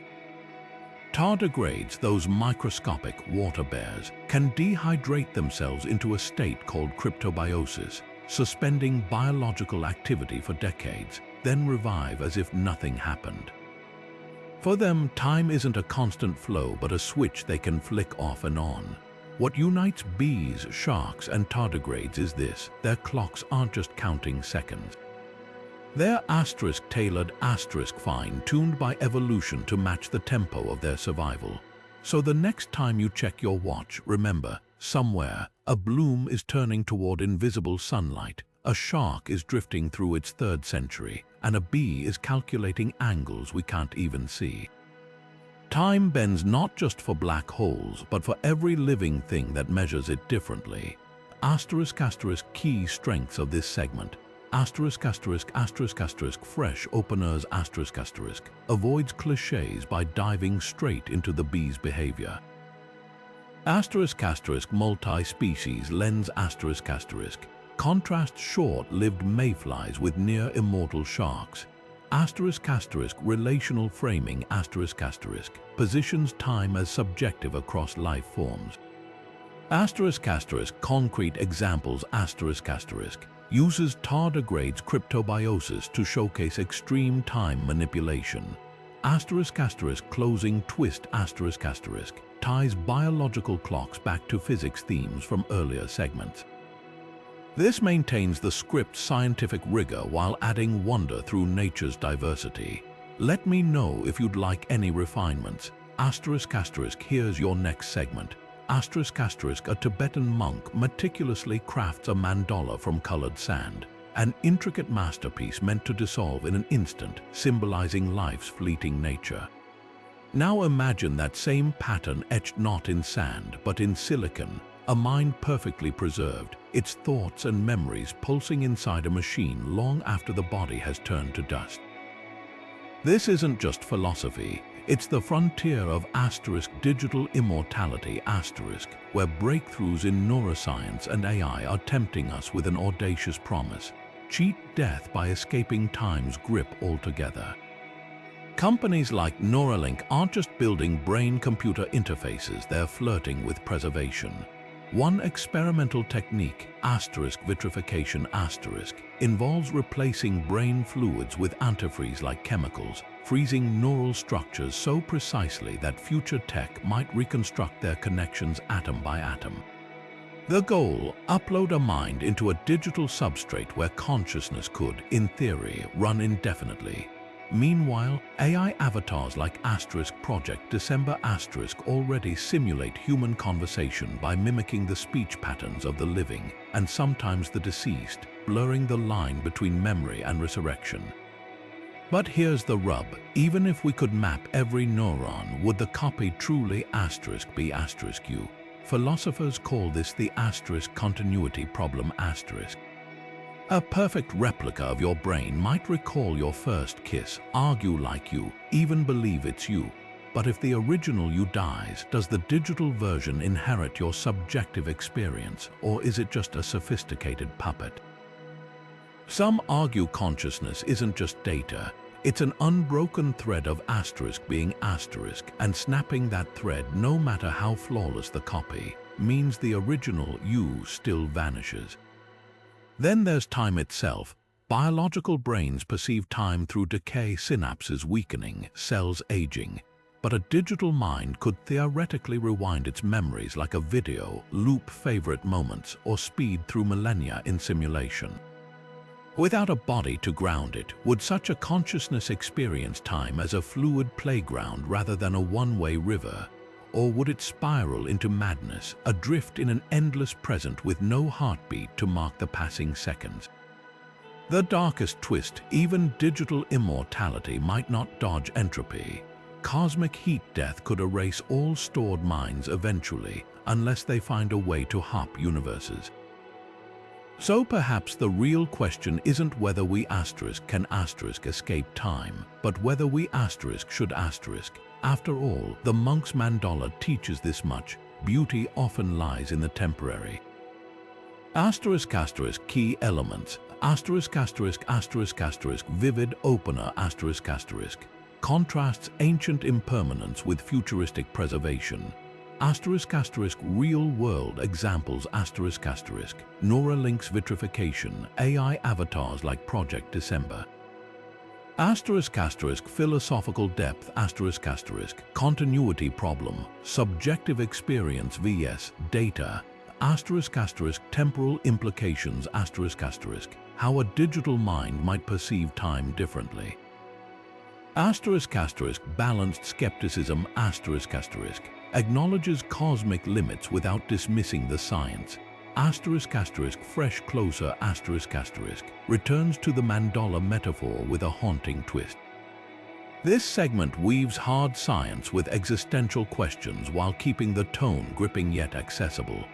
Tardigrades, those microscopic water bears, can dehydrate themselves into a state called cryptobiosis, suspending biological activity for decades, then revive as if nothing happened. For them, time isn't a constant flow but a switch they can flick off and on. What unites bees, sharks, and tardigrades is this: their clocks aren't just counting seconds. They're tailored, fine-tuned by evolution to match the tempo of their survival. So the next time you check your watch, remember, somewhere, a bloom is turning toward invisible sunlight, a shark is drifting through its third century, and a bee is calculating angles we can't even see. Time bends not just for black holes, but for every living thing that measures it differently. Key strengths of this segment. Fresh openers. Avoids cliches by diving straight into the bee's behavior. Multi-species lens. Contrasts short-lived mayflies with near-immortal sharks. Relational framing. Positions time as subjective across life forms. Concrete examples. Uses tardigrades cryptobiosis to showcase extreme time manipulation. Closing twist. Ties biological clocks back to physics themes from earlier segments. This maintains the script's scientific rigor while adding wonder through nature's diversity. Let me know if you'd like any refinements. Here's your next segment. A Tibetan monk meticulously crafts a mandala from colored sand, an intricate masterpiece meant to dissolve in an instant, symbolizing life's fleeting nature. Now imagine that same pattern etched not in sand, but in silicon, a mind perfectly preserved, its thoughts and memories pulsing inside a machine long after the body has turned to dust. This isn't just philosophy. It's the frontier of digital immortality, where breakthroughs in neuroscience and AI are tempting us with an audacious promise: cheat death by escaping time's grip altogether. Companies like Neuralink aren't just building brain-computer interfaces, they're flirting with preservation. One experimental technique, vitrification, involves replacing brain fluids with antifreeze-like chemicals, freezing neural structures so precisely that future tech might reconstruct their connections atom by atom. The goal: upload a mind into a digital substrate where consciousness could, in theory, run indefinitely. Meanwhile, AI avatars like Project December already simulate human conversation by mimicking the speech patterns of the living, and sometimes the deceased, blurring the line between memory and resurrection. But here's the rub: even if we could map every neuron, would the copy truly be U? Philosophers call this the continuity problem. A perfect replica of your brain might recall your first kiss, argue like you, even believe it's you. But if the original you dies, does the digital version inherit your subjective experience, or is it just a sophisticated puppet? Some argue consciousness isn't just data, it's an unbroken thread of being and snapping that thread, no matter how flawless the copy, means the original you still vanishes. Then there's time itself. Biological brains perceive time through decay, synapses weakening, cells aging. But a digital mind could theoretically rewind its memories like a video, loop favorite moments, or speed through millennia in simulation. Without a body to ground it, would such a consciousness experience time as a fluid playground rather than a one-way river? Or would it spiral into madness, adrift in an endless present with no heartbeat to mark the passing seconds? The darkest twist: even digital immortality might not dodge entropy. Cosmic heat death could erase all stored minds eventually, unless they find a way to hop universes. So perhaps the real question isn't whether we can escape time, but whether we should . After all, the monk's mandala teaches this much: beauty often lies in the temporary. Key elements. Vivid opener. Contrasts ancient impermanence with futuristic preservation. Real-world examples. Neuralink's vitrification, AI avatars like Project December. Asterisk asterisk philosophical depth asterisk asterisk continuity problem subjective experience vs data asterisk asterisk temporal implications asterisk asterisk how a digital mind might perceive time differently. Asterisk asterisk balanced skepticism asterisk asterisk acknowledges cosmic limits without dismissing the science. Asterisk asterisk fresh closer asterisk asterisk returns to the mandala metaphor with a haunting twist. This segment weaves hard science with existential questions while keeping the tone gripping yet accessible.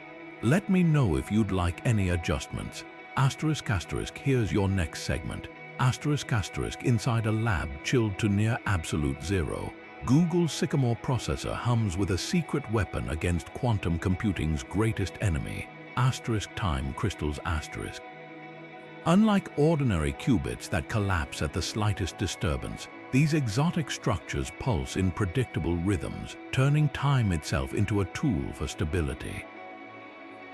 Let me know if you'd like any adjustments. Asterisk asterisk here's your next segment. Asterisk asterisk inside a lab chilled to near absolute zero. Google's Sycamore processor hums with a secret weapon against quantum computing's greatest enemy. Asterisk time crystals asterisk. Unlike ordinary qubits that collapse at the slightest disturbance, these exotic structures pulse in predictable rhythms, turning time itself into a tool for stability.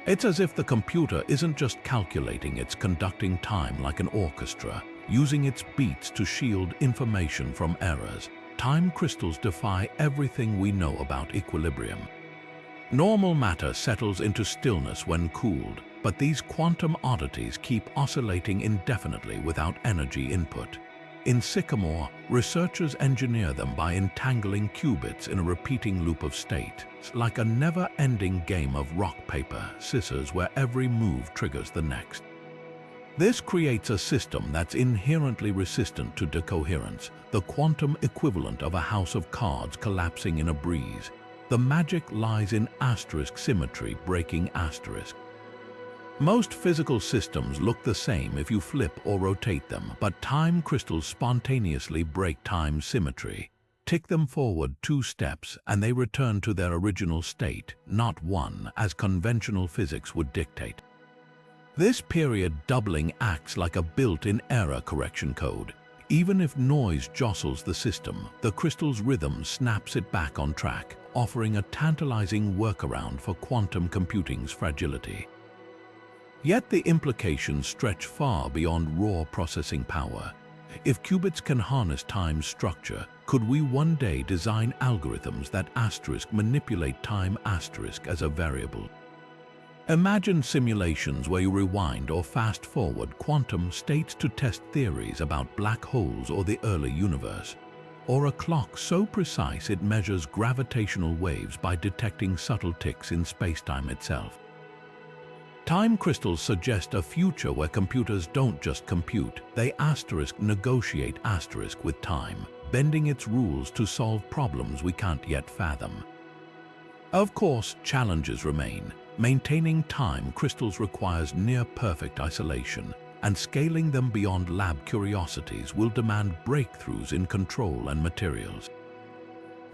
It's as if the computer isn't just calculating, it's conducting time like an orchestra, using its beats to shield information from errors. Time crystals defy everything we know about equilibrium. Normal matter settles into stillness when cooled, but these quantum oddities keep oscillating indefinitely without energy input. In Sycamore, researchers engineer them by entangling qubits in a repeating loop of state, like a never-ending game of rock, paper, scissors where every move triggers the next. This creates a system that's inherently resistant to decoherence, the quantum equivalent of a house of cards collapsing in a breeze. The magic lies in asterisk symmetry breaking asterisk. Most physical systems look the same if you flip or rotate them, but time crystals spontaneously break time symmetry. Tick them forward 2 steps and they return to their original state, not 1, as conventional physics would dictate. This period doubling acts like a built-in error correction code. Even if noise jostles the system, the crystal's rhythm snaps it back on track, offering a tantalizing workaround for quantum computing's fragility. Yet the implications stretch far beyond raw processing power. If qubits can harness time's structure, could we one day design algorithms that asterisk manipulate time asterisk as a variable? Imagine simulations where you rewind or fast-forward quantum states to test theories about black holes or the early universe. Or a clock so precise it measures gravitational waves by detecting subtle ticks in spacetime itself. Time crystals suggest a future where computers don't just compute, they asterisk negotiate asterisk with time, bending its rules to solve problems we can't yet fathom. Of course, challenges remain. Maintaining time crystals requires near-perfect isolation, and scaling them beyond lab curiosities will demand breakthroughs in control and materials.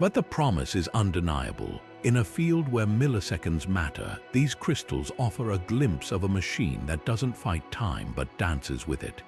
But the promise is undeniable. In a field where milliseconds matter, these crystals offer a glimpse of a machine that doesn't fight time but dances with it.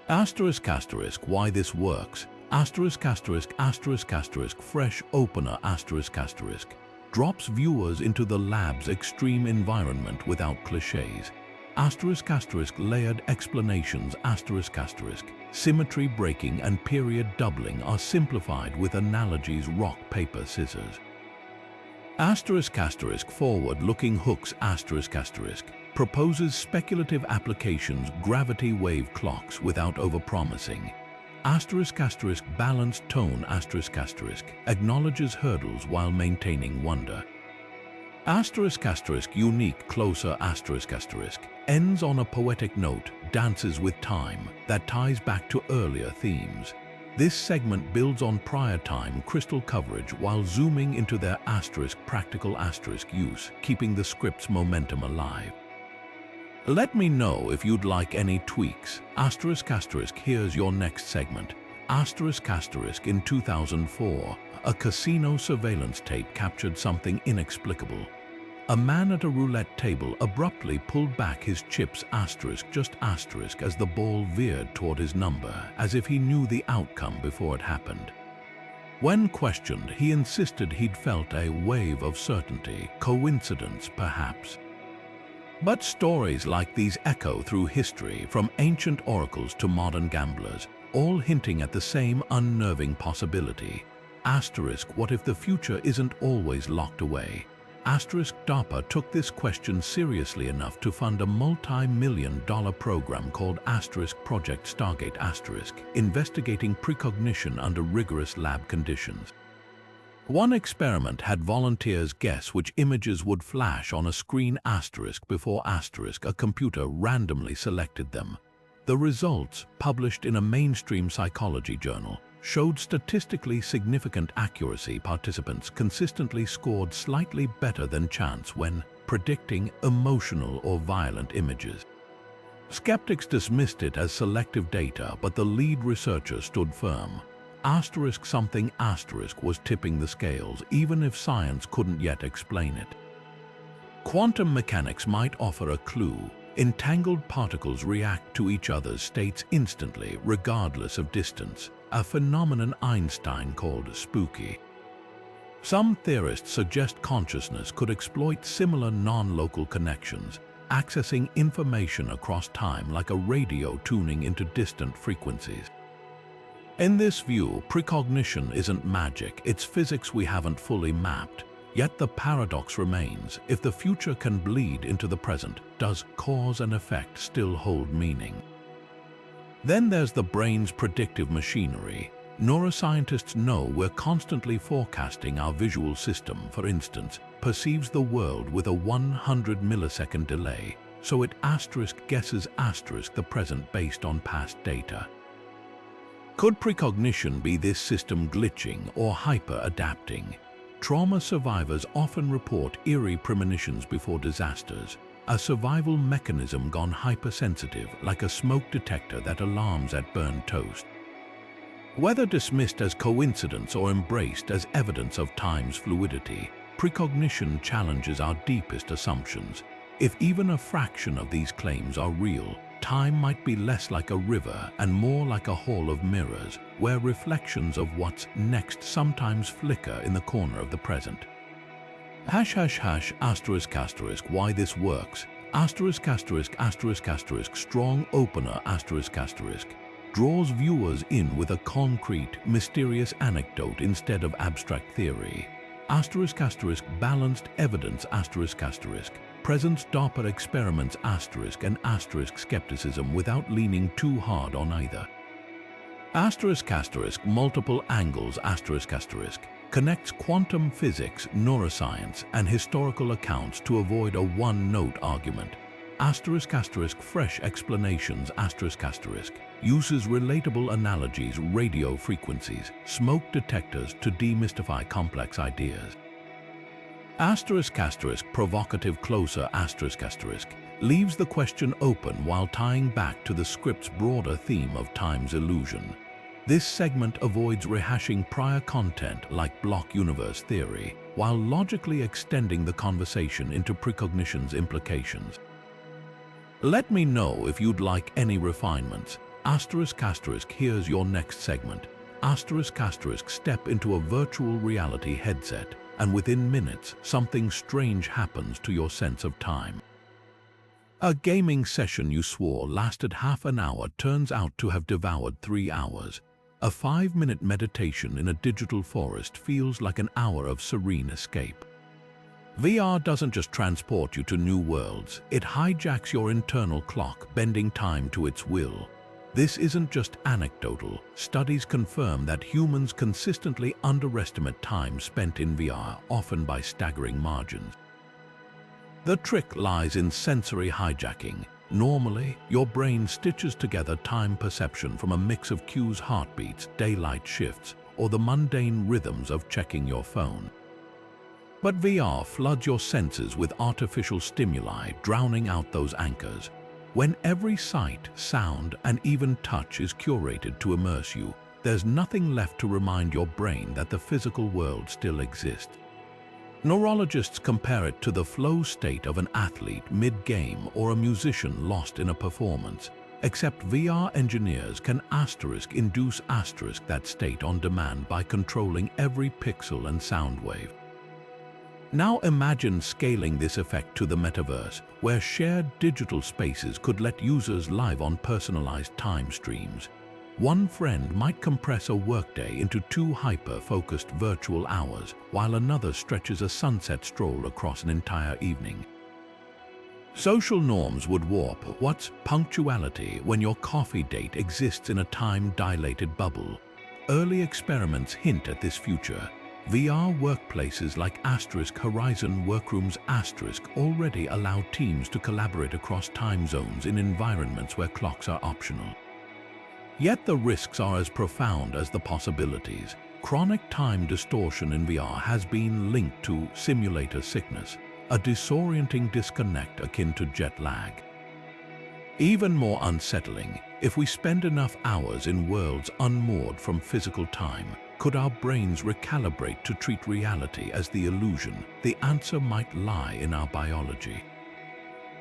Asterisk asterisk why this works. Asterisk asterisk asterisk asterisk fresh opener asterisk asterisk drops viewers into the lab's extreme environment without cliches. Asterisk asterisk layered explanations asterisk asterisk symmetry breaking and period doubling are simplified with analogies rock, paper, scissors. Asterisk asterisk forward-looking hooks asterisk asterisk proposes speculative applications gravity wave clocks without overpromising. Asterisk asterisk balanced tone asterisk asterisk acknowledges hurdles while maintaining wonder. Asterisk asterisk unique closer asterisk asterisk ends on a poetic note, dances with time, that ties back to earlier themes. This segment builds on prior time crystal coverage while zooming into their asterisk practical asterisk use, keeping the script's momentum alive. Let me know if you'd like any tweaks. Asterisk asterisk here's your next segment. Asterisk asterisk in 2004, a casino surveillance tape captured something inexplicable. A man at a roulette table abruptly pulled back his chips asterisk just asterisk as the ball veered toward his number, as if he knew the outcome before it happened. When questioned, he insisted he'd felt a wave of certainty, coincidence perhaps. But stories like these echo through history, from ancient oracles to modern gamblers. all hinting at the same unnerving possibility. Asterisk, what if the future isn't always locked away? Asterisk, DARPA took this question seriously enough to fund a multi-million-dollar program called Asterisk Project Stargate Asterisk, investigating precognition under rigorous lab conditions. One experiment had volunteers guess which images would flash on a screen asterisk before asterisk a computer randomly selected them. The results, published in a mainstream psychology journal, showed statistically significant accuracy. Participants consistently scored slightly better than chance when predicting emotional or violent images. Skeptics dismissed it as selective data, but the lead researcher stood firm. Asterisk something asterisk was tipping the scales, even if science couldn't yet explain it. Quantum mechanics might offer a clue. Entangled particles react to each other's states instantly, regardless of distance, a phenomenon Einstein called spooky. Some theorists suggest consciousness could exploit similar non-local connections, accessing information across time like a radio tuning into distant frequencies. In this view, precognition isn't magic, it's physics we haven't fully mapped. Yet the paradox remains: if the future can bleed into the present, does cause and effect still hold meaning? Then there's the brain's predictive machinery. Neuroscientists know we're constantly forecasting. Our visual system, for instance, perceives the world with a 100 millisecond delay, so it asterisk guesses asterisk the present based on past data. Could precognition be this system glitching or hyper-adapting? Trauma survivors often report eerie premonitions before disasters, a survival mechanism gone hypersensitive, like a smoke detector that alarms at burned toast. Whether dismissed as coincidence or embraced as evidence of time's fluidity, precognition challenges our deepest assumptions. If even a fraction of these claims are real, time might be less like a river and more like a hall of mirrors, where reflections of what's next sometimes flicker in the corner of the present. Asterisk asterisk why this works. Asterisk strong opener asterisk draws viewers in with a concrete, mysterious anecdote instead of abstract theory. Asterisk balanced evidence asterisk presents DARPA experiments asterisk and asterisk skepticism without leaning too hard on either. Asterisk multiple angles asterisk connects quantum physics, neuroscience, and historical accounts to avoid a one-note argument. Asterisk fresh explanations asterisk uses relatable analogies, radio frequencies, smoke detectors to demystify complex ideas. Asterisk provocative closer asterisk leaves the question open while tying back to the script's broader theme of time's illusion. This segment avoids rehashing prior content like block universe theory, while logically extending the conversation into precognition's implications. Let me know if you'd like any refinements. Asterisk here's your next segment. Asterisk step into a virtual reality headset, and within minutes, something strange happens to your sense of time. A gaming session you swore lasted half an hour turns out to have devoured 3 hours. A 5-minute meditation in a digital forest feels like an hour of serene escape. VR doesn't just transport you to new worlds, it hijacks your internal clock, bending time to its will. This isn't just anecdotal. Studies confirm that humans consistently underestimate time spent in VR, often by staggering margins. The trick lies in sensory hijacking. Normally, your brain stitches together time perception from a mix of cues, heartbeats, daylight shifts, or the mundane rhythms of checking your phone. But VR floods your senses with artificial stimuli, drowning out those anchors. When every sight, sound, and even touch is curated to immerse you, there's nothing left to remind your brain that the physical world still exists. Neurologists compare it to the flow state of an athlete mid-game or a musician lost in a performance, except VR engineers can induce that state on demand by controlling every pixel and sound wave. Now imagine scaling this effect to the metaverse, where shared digital spaces could let users live on personalized time streams. One friend might compress a workday into 2 hyper-focused virtual hours, while another stretches a sunset stroll across an entire evening. Social norms would warp. What's punctuality when your coffee date exists in a time-dilated bubble? Early experiments hint at this future. VR workplaces like Horizon Workrooms already allow teams to collaborate across time zones in environments where clocks are optional. Yet the risks are as profound as the possibilities. Chronic time distortion in VR has been linked to simulator sickness, a disorienting disconnect akin to jet lag. Even more unsettling, if we spend enough hours in worlds unmoored from physical time, could our brains recalibrate to treat reality as the illusion? The answer might lie in our biology.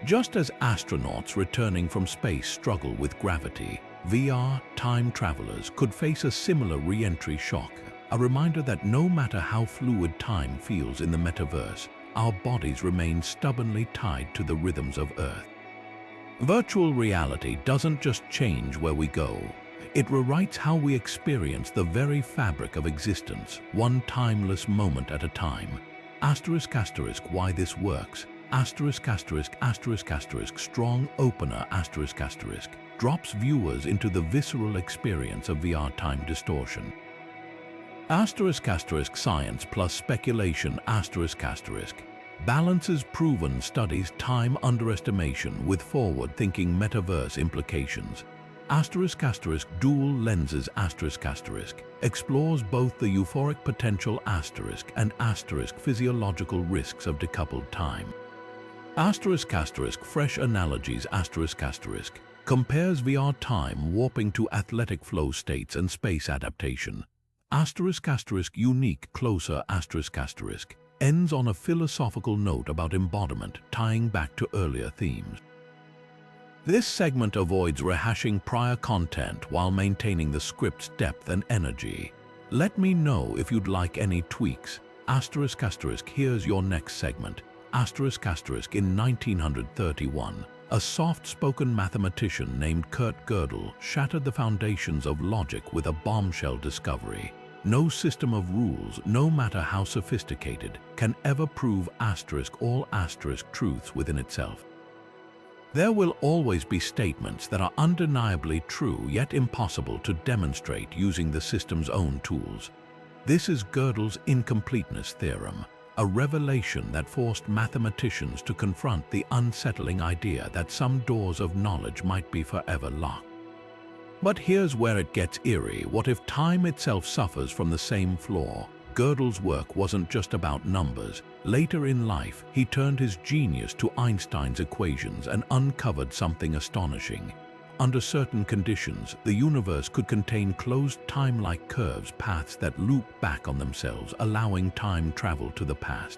Just as astronauts returning from space struggle with gravity, VR time travelers could face a similar re-entry shock, a reminder that no matter how fluid time feels in the metaverse, our bodies remain stubbornly tied to the rhythms of Earth. Virtual reality doesn't just change where we go. It rewrites how we experience the very fabric of existence, one timeless moment at a time. Why this works. Strong opener drops viewers into the visceral experience of VR time distortion. Science plus speculation balances proven studies time underestimation with forward-thinking metaverse implications. Dual lenses explores both the euphoric potential and physiological risks of decoupled time. Fresh analogies compares VR time warping to athletic flow states and space adaptation. Unique closer ends on a philosophical note about embodiment, tying back to earlier themes. This segment avoids rehashing prior content while maintaining the script's depth and energy. Let me know if you'd like any tweaks. Here's your next segment. In 1931, a soft-spoken mathematician named Kurt Gödel shattered the foundations of logic with a bombshell discovery. No system of rules, no matter how sophisticated, can ever prove all truths within itself. There will always be statements that are undeniably true yet impossible to demonstrate using the system's own tools. This is Gödel's incompleteness theorem, a revelation that forced mathematicians to confront the unsettling idea that some doors of knowledge might be forever locked. But here's where it gets eerie. What if time itself suffers from the same flaw? Gödel's work wasn't just about numbers. Later in life, he turned his genius to Einstein's equations and uncovered something astonishing. Under certain conditions, the universe could contain closed time-like curves, paths that loop back on themselves, allowing time travel to the past.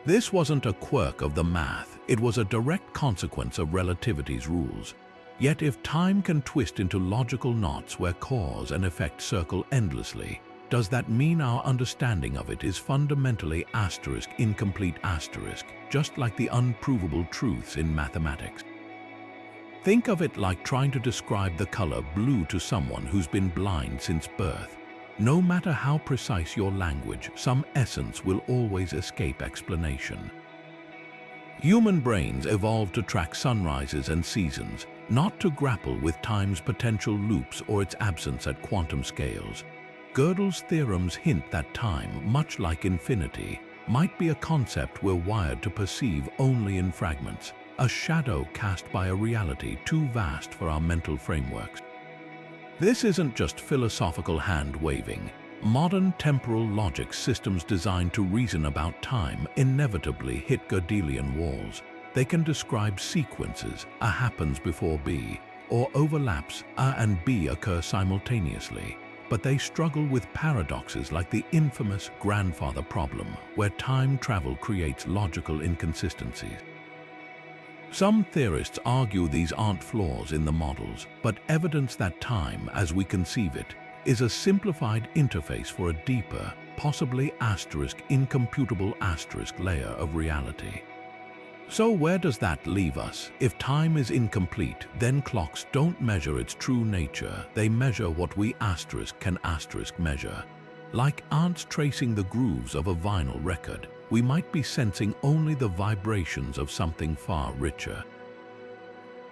This wasn't a quirk of the math, it was a direct consequence of relativity's rules. Yet if time can twist into logical knots where cause and effect circle endlessly, does that mean our understanding of it is fundamentally incomplete, just like the unprovable truths in mathematics? Think of it like trying to describe the color blue to someone who's been blind since birth. No matter how precise your language, some essence will always escape explanation. Human brains evolved to track sunrises and seasons, not to grapple with time's potential loops or its absence at quantum scales. Gödel's theorems hint that time, much like infinity, might be a concept we're wired to perceive only in fragments, a shadow cast by a reality too vast for our mental frameworks. This isn't just philosophical hand-waving. Modern temporal logic systems designed to reason about time inevitably hit Gödelian walls. They can describe sequences, A happens before B, or overlaps, A and B occur simultaneously. But they struggle with paradoxes like the infamous grandfather problem, where time travel creates logical inconsistencies. Some theorists argue these aren't flaws in the models, but evidence that time, as we conceive it, is a simplified interface for a deeper, possibly incomputable layer of reality. So where does that leave us? If time is incomplete, then clocks don't measure its true nature. They measure what we can measure. Like ants tracing the grooves of a vinyl record, we might be sensing only the vibrations of something far richer.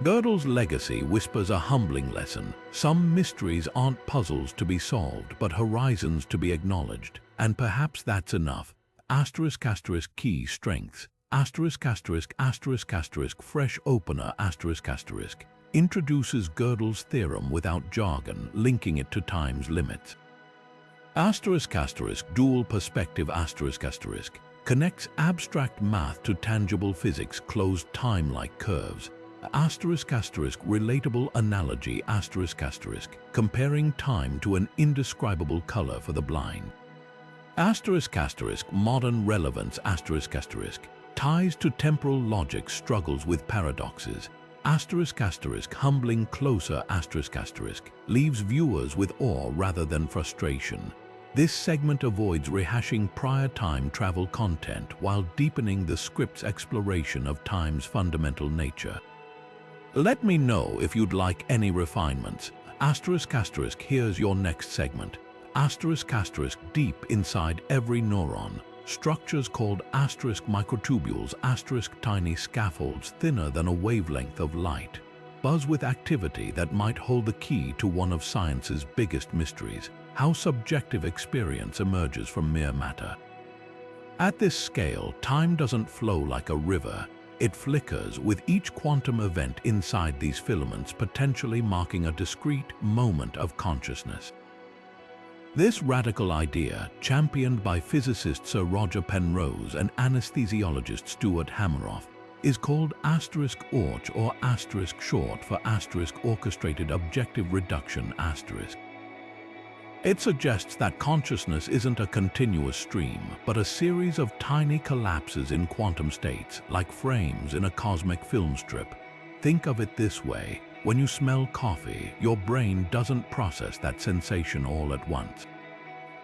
Gödel's legacy whispers a humbling lesson. Some mysteries aren't puzzles to be solved, but horizons to be acknowledged. And perhaps that's enough. Key strengths. Fresh opener introduces Gödel's theorem without jargon, linking it to time's limits. Dual perspective connects abstract math to tangible physics, closed timelike curves. Relatable analogy comparing time to an indescribable color for the blind. Modern relevance ties to temporal logic, struggles with paradoxes. Humbling closer leaves viewers with awe rather than frustration. This segment avoids rehashing prior time travel content while deepening the script's exploration of time's fundamental nature. Let me know if you'd like any refinements. Here's your next segment. Deep inside every neuron. Structures called microtubules, tiny scaffolds thinner than a wavelength of light, buzz with activity that might hold the key to one of science's biggest mysteries: how subjective experience emerges from mere matter. At this scale, time doesn't flow like a river. It flickers, with each quantum event inside these filaments potentially marking a discrete moment of consciousness. This radical idea, championed by physicist Sir Roger Penrose and anesthesiologist Stuart Hameroff, is called *ORCH or *short for orchestrated objective reduction *. It suggests that consciousness isn't a continuous stream, but a series of tiny collapses in quantum states, like frames in a cosmic film strip. Think of it this way: when you smell coffee, your brain doesn't process that sensation all at once.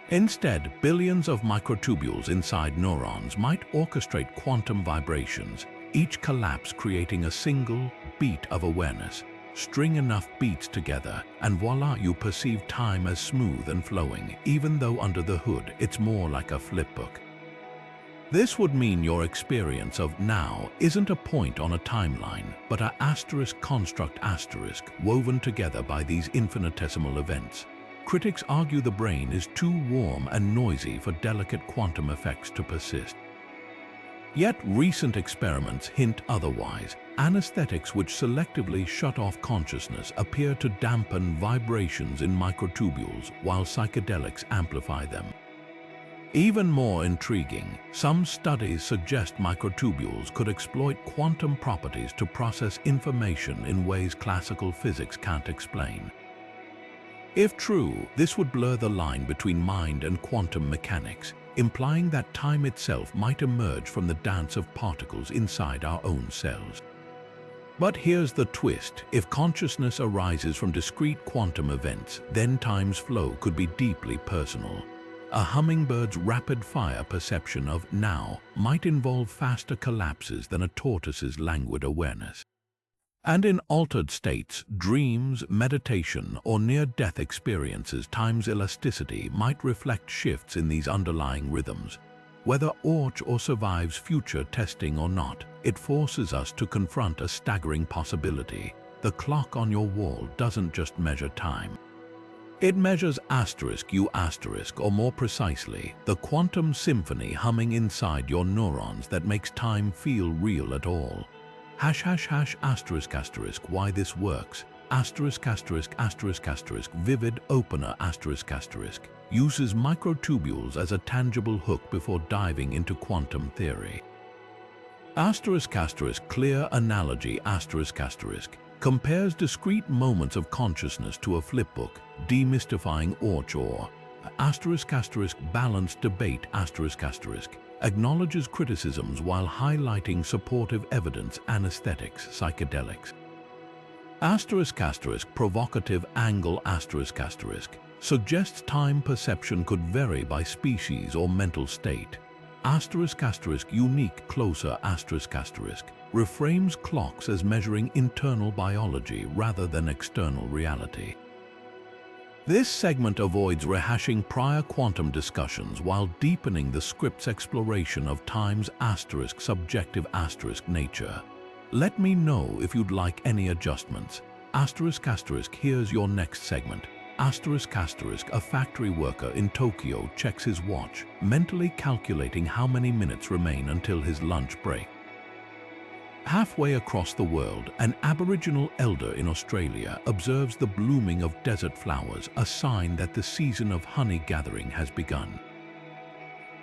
Instead, billions of microtubules inside neurons might orchestrate quantum vibrations, each collapse creating a single beat of awareness. String enough beats together, and voila, you perceive time as smooth and flowing, even though under the hood it's more like a flipbook. This would mean your experience of now isn't a point on a timeline, but a construct woven together by these infinitesimal events. Critics argue the brain is too warm and noisy for delicate quantum effects to persist. Yet recent experiments hint otherwise. Anesthetics which selectively shut off consciousness appear to dampen vibrations in microtubules, while psychedelics amplify them. Even more intriguing, some studies suggest microtubules could exploit quantum properties to process information in ways classical physics can't explain. If true, this would blur the line between mind and quantum mechanics, implying that time itself might emerge from the dance of particles inside our own cells. But here's the twist: if consciousness arises from discrete quantum events, then time's flow could be deeply personal. A hummingbird's rapid-fire perception of now might involve faster collapses than a tortoise's languid awareness. And in altered states, dreams, meditation, or near-death experiences, time's elasticity might reflect shifts in these underlying rhythms. Whether ORCH survives future testing or not, it forces us to confront a staggering possibility. The clock on your wall doesn't just measure time. It measures *U*, or more precisely, the quantum symphony humming inside your neurons that makes time feel real at all. Why this works. Vivid opener uses microtubules as a tangible hook before diving into quantum theory. Clear analogy compares discrete moments of consciousness to a flipbook, demystifying ORCH. Balanced debate acknowledges criticisms while highlighting supportive evidence, anesthetics, psychedelics. Provocative angle suggests time perception could vary by species or mental state. Asterisk asterisk unique closer asterisk asterisk reframes clocks as measuring internal biology rather than external reality. This segment avoids rehashing prior quantum discussions while deepening the script's exploration of time's asterisk subjective asterisk nature. Let me know if you'd like any adjustments. Asterisk asterisk here's your next segment. Asterisk asterisk a factory worker in Tokyo checks his watch, mentally calculating how many minutes remain until his lunch break. Halfway across the world, an Aboriginal elder in Australia observes the blooming of desert flowers, a sign that the season of honey gathering has begun.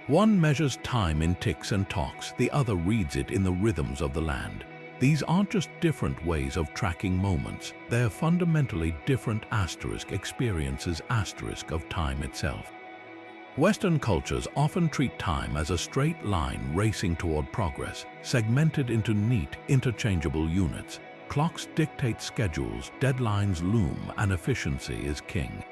One measures time in ticks and talks, the other reads it in the rhythms of the land. These aren't just different ways of tracking moments, they're fundamentally different asterisk experiences asterisk of time itself. Western cultures often treat time as a straight line racing toward progress, segmented into neat, interchangeable units. Clocks dictate schedules, deadlines loom, and efficiency is king.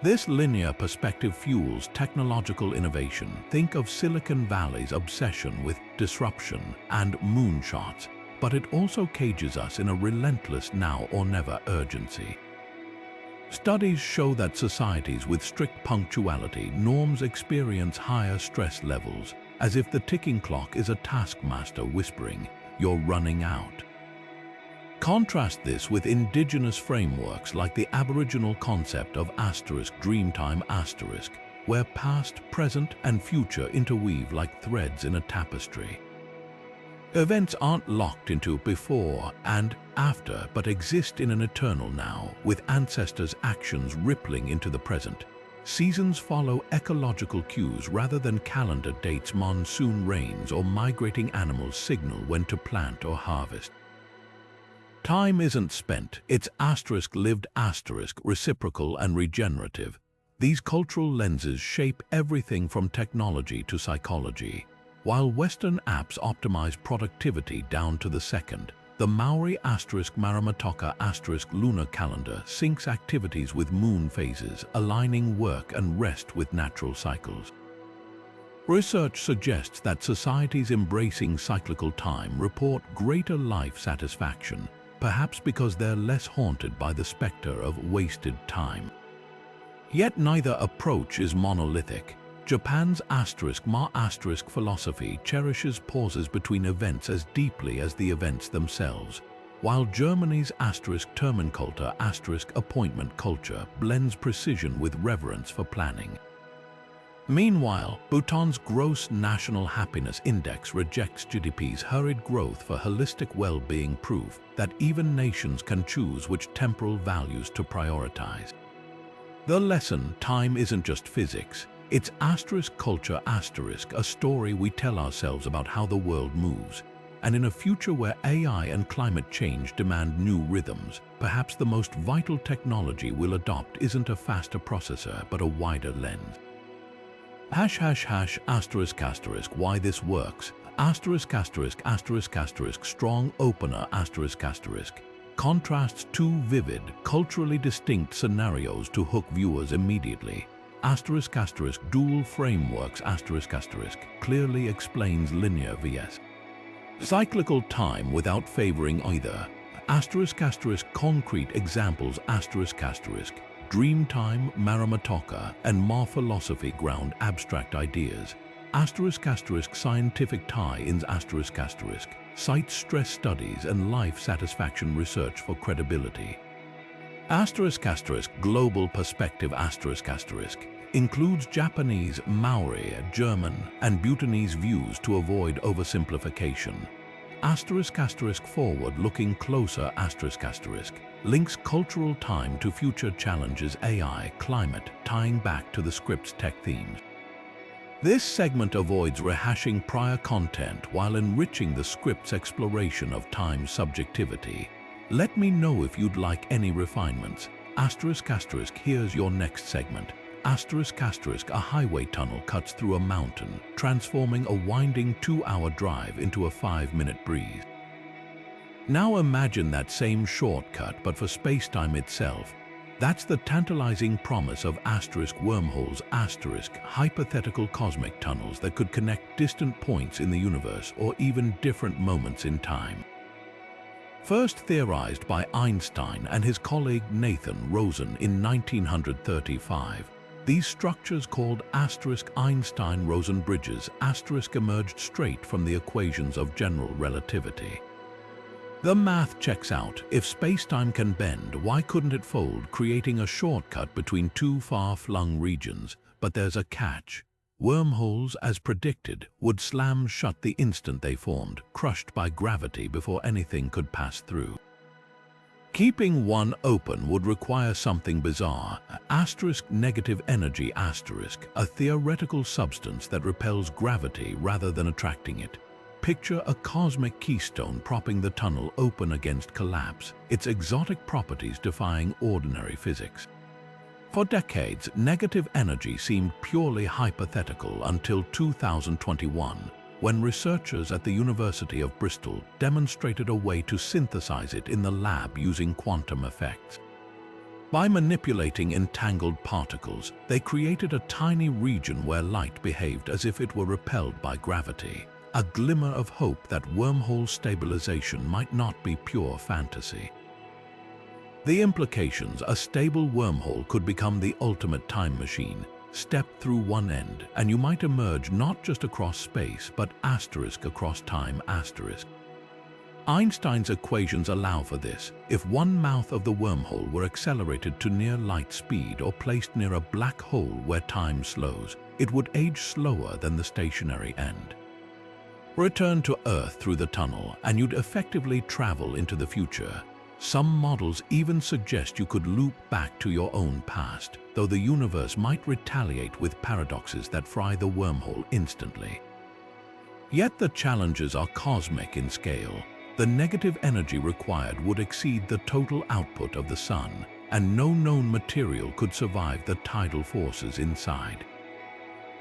This linear perspective fuels technological innovation. Think of Silicon Valley's obsession with disruption and moonshots, but it also cages us in a relentless now or never urgency. Studies show that societies with strict punctuality norms experience higher stress levels, as if the ticking clock is a taskmaster whispering, "You're running out." Contrast this with indigenous frameworks like the Aboriginal concept of asterisk dreamtime asterisk, where past, present, and future interweave like threads in a tapestry. Events aren't locked into before and after, but exist in an eternal now, with ancestors' actions rippling into the present. Seasons follow ecological cues rather than calendar dates. Monsoon rains or migrating animals signal when to plant or harvest. Time isn't spent, it's asterisk lived asterisk, reciprocal and regenerative. These cultural lenses shape everything from technology to psychology. While Western apps optimize productivity down to the second, the Maori asterisk Maramatoka asterisk lunar calendar syncs activities with moon phases, aligning work and rest with natural cycles. Research suggests that societies embracing cyclical time report greater life satisfaction, perhaps because they're less haunted by the specter of wasted time. Yet neither approach is monolithic. Japan's asterisk Ma asterisk philosophy cherishes pauses between events as deeply as the events themselves, while Germany's asterisk Terminkultur asterisk appointment culture blends precision with reverence for planning. Meanwhile, Bhutan's Gross National Happiness Index rejects GDP's hurried growth for holistic well-being, proof that even nations can choose which temporal values to prioritize. The lesson: time isn't just physics. It's asterisk culture asterisk, a story we tell ourselves about how the world moves. And in a future where AI and climate change demand new rhythms, perhaps the most vital technology we'll adopt isn't a faster processor, but a wider lens. Asterisk asterisk why this works. Asterisk asterisk asterisk asterisk strong opener asterisk asterisk contrasts two vivid, culturally distinct scenarios to hook viewers immediately. Asterisk asterisk dual frameworks asterisk asterisk clearly explains linear vs. cyclical time without favoring either. Asterisk asterisk concrete examples asterisk asterisk dream time, Maramatoka, and Ma philosophy ground abstract ideas. Asterisk asterisk scientific tie-ins asterisk asterisk cite stress studies and life satisfaction research for credibility. Asterisk asterisk global perspective asterisk asterisk includes Japanese, Maori, German, and Bhutanese views to avoid oversimplification. Asterisk asterisk forward looking closer asterisk asterisk links cultural time to future challenges AI, climate, tying back to the script's tech themes. This segment avoids rehashing prior content while enriching the script's exploration of time's subjectivity. Let me know if you'd like any refinements. Asterisk asterisk here's your next segment. Asterisk asterisk a highway tunnel cuts through a mountain, transforming a winding 2-hour drive into a 5-minute breeze. Now imagine that same shortcut but for spacetime itself. That's the tantalizing promise of wormholes, hypothetical cosmic tunnels that could connect distant points in the universe or even different moments in time. First theorized by Einstein and his colleague Nathan Rosen in 1935, these structures called Einstein-Rosen bridges emerged straight from the equations of general relativity. The math checks out. If space-time can bend, why couldn't it fold, creating a shortcut between two far-flung regions? But there's a catch. Wormholes, as predicted, would slam shut the instant they formed, crushed by gravity before anything could pass through. Keeping one open would require something bizarre, negative energy, a theoretical substance that repels gravity rather than attracting it. Picture a cosmic keystone propping the tunnel open against collapse, its exotic properties defying ordinary physics. For decades, negative energy seemed purely hypothetical until 2021, when researchers at the University of Bristol demonstrated a way to synthesize it in the lab using quantum effects. By manipulating entangled particles, they created a tiny region where light behaved as if it were repelled by gravity, a glimmer of hope that wormhole stabilization might not be pure fantasy. The implications: a stable wormhole could become the ultimate time machine. Step through one end, and you might emerge not just across space, but across time. Einstein's equations allow for this. If one mouth of the wormhole were accelerated to near light speed or placed near a black hole where time slows, it would age slower than the stationary end. Return to Earth through the tunnel, and you'd effectively travel into the future. Some models even suggest you could loop back to your own past, though the universe might retaliate with paradoxes that fry the wormhole instantly. Yet the challenges are cosmic in scale. The negative energy required would exceed the total output of the Sun, and no known material could survive the tidal forces inside.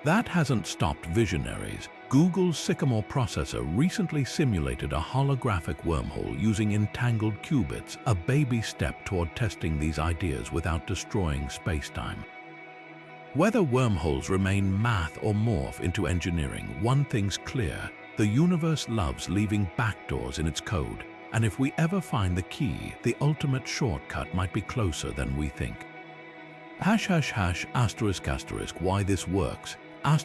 That hasn't stopped visionaries. Google's Sycamore processor recently simulated a holographic wormhole using entangled qubits, a baby step toward testing these ideas without destroying spacetime. Whether wormholes remain math or morph into engineering, one thing's clear: the universe loves leaving backdoors in its code, and if we ever find the key, the ultimate shortcut might be closer than we think. ###****, why this works. ********,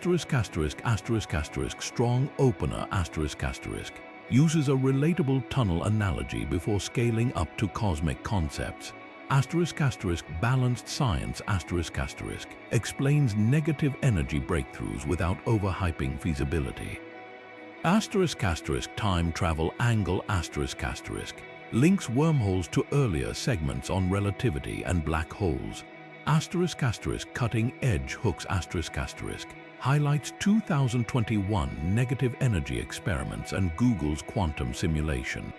strong opener *****, uses a relatable tunnel analogy before scaling up to cosmic concepts. ****, balanced science ****, explains negative energy breakthroughs without overhyping feasibility. ****, time travel angle ****, links wormholes to earlier segments on relativity and black holes. ****, cutting edge hooks ****, highlights 2021 negative energy experiments and Google's quantum simulation.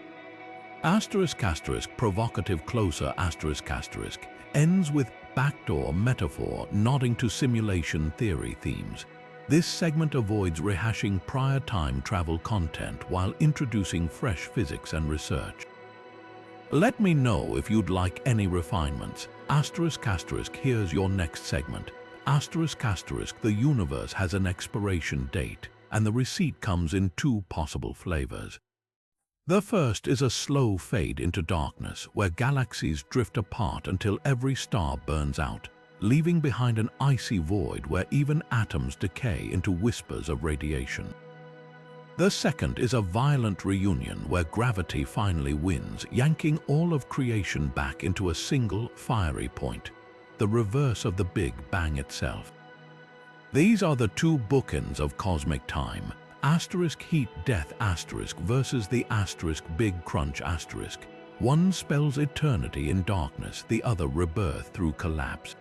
****, provocative closer ****, ends with backdoor metaphor nodding to simulation theory themes. This segment avoids rehashing prior time travel content while introducing fresh physics and research. Let me know if you'd like any refinements. ****, here's your next segment. ****, the universe has an expiration date, and the receipt comes in two possible flavors. The first is a slow fade into darkness, where galaxies drift apart until every star burns out, leaving behind an icy void where even atoms decay into whispers of radiation. The second is a violent reunion where gravity finally wins, yanking all of creation back into a single, fiery point, the reverse of the Big Bang itself. These are the two bookends of cosmic time, ****heat death** versus the ****big crunch***. One spells eternity in darkness, the other rebirth through collapse.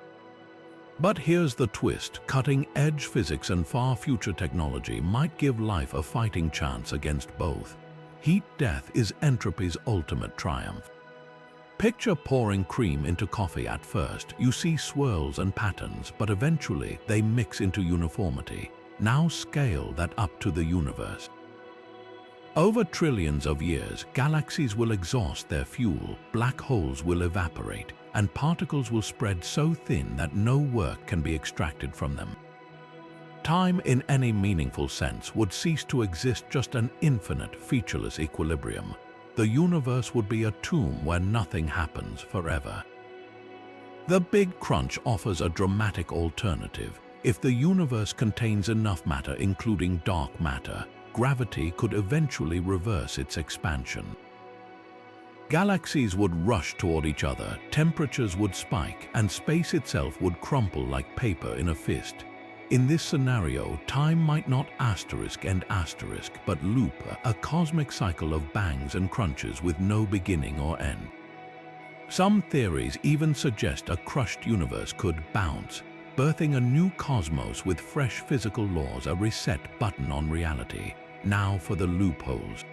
But here's the twist: cutting-edge physics and far future technology might give life a fighting chance against both. Heat death is entropy's ultimate triumph. Picture pouring cream into coffee. At first, you see swirls and patterns, but eventually they mix into uniformity. Now scale that up to the universe. Over trillions of years, galaxies will exhaust their fuel, black holes will evaporate, and particles will spread so thin that no work can be extracted from them. Time in any meaningful sense would cease to exist, just an infinite, featureless equilibrium. The universe would be a tomb where nothing happens forever. The Big Crunch offers a dramatic alternative. If the universe contains enough matter, including dark matter, gravity could eventually reverse its expansion. Galaxies would rush toward each other, temperatures would spike, and space itself would crumple like paper in a fist. In this scenario, time might not end but loop, a cosmic cycle of bangs and crunches with no beginning or end. Some theories even suggest a crushed universe could bounce, birthing a new cosmos with fresh physical laws, a reset button on reality. Now for the loopholes.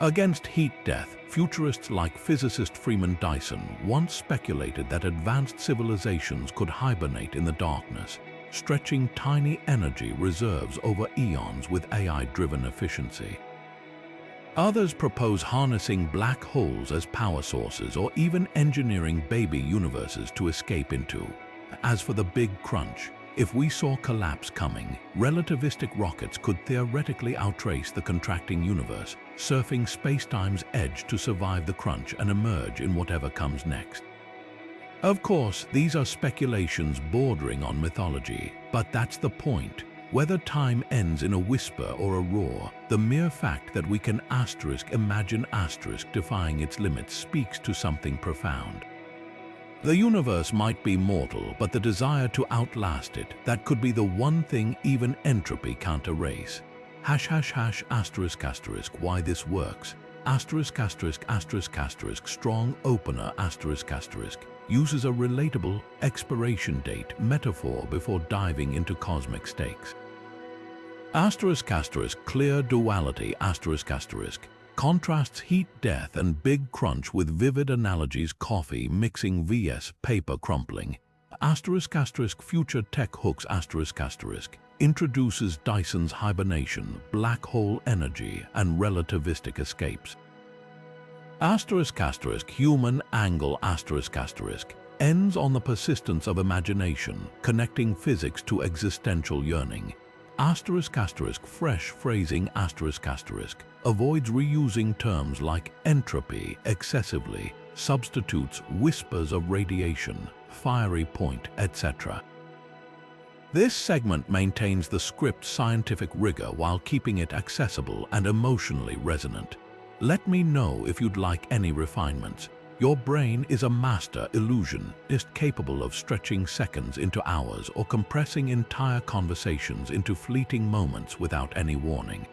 Against heat death, futurists like physicist Freeman Dyson once speculated that advanced civilizations could hibernate in the darkness, stretching tiny energy reserves over eons with AI-driven efficiency. Others propose harnessing black holes as power sources or even engineering baby universes to escape into. As for the Big Crunch, if we saw collapse coming, relativistic rockets could theoretically outrace the contracting universe, surfing spacetime's edge to survive the crunch and emerge in whatever comes next. Of course, these are speculations bordering on mythology, but that's the point. Whether time ends in a whisper or a roar, the mere fact that we can imagine defying its limits speaks to something profound. The universe might be mortal, but the desire to outlast it, that could be the one thing even entropy can't erase. ##****, why this works. ******, strong opener ****, uses a relatable expiration date metaphor before diving into cosmic stakes. ****, clear duality ****, contrasts heat death and Big Crunch with vivid analogies, coffee mixing vs paper crumpling. ****, future tech hooks ****, introduces Dyson's hibernation, black hole energy, and relativistic escapes. ****, human angle ****, ends on the persistence of imagination, connecting physics to existential yearning. Fresh phrasing ****, avoids reusing terms like entropy excessively, substitutes whispers of radiation, fiery point, etc. This segment maintains the script's scientific rigor while keeping it accessible and emotionally resonant. Let me know if you'd like any refinements. Your brain is a master illusionist capable of stretching seconds into hours or compressing entire conversations into fleeting moments without any warning.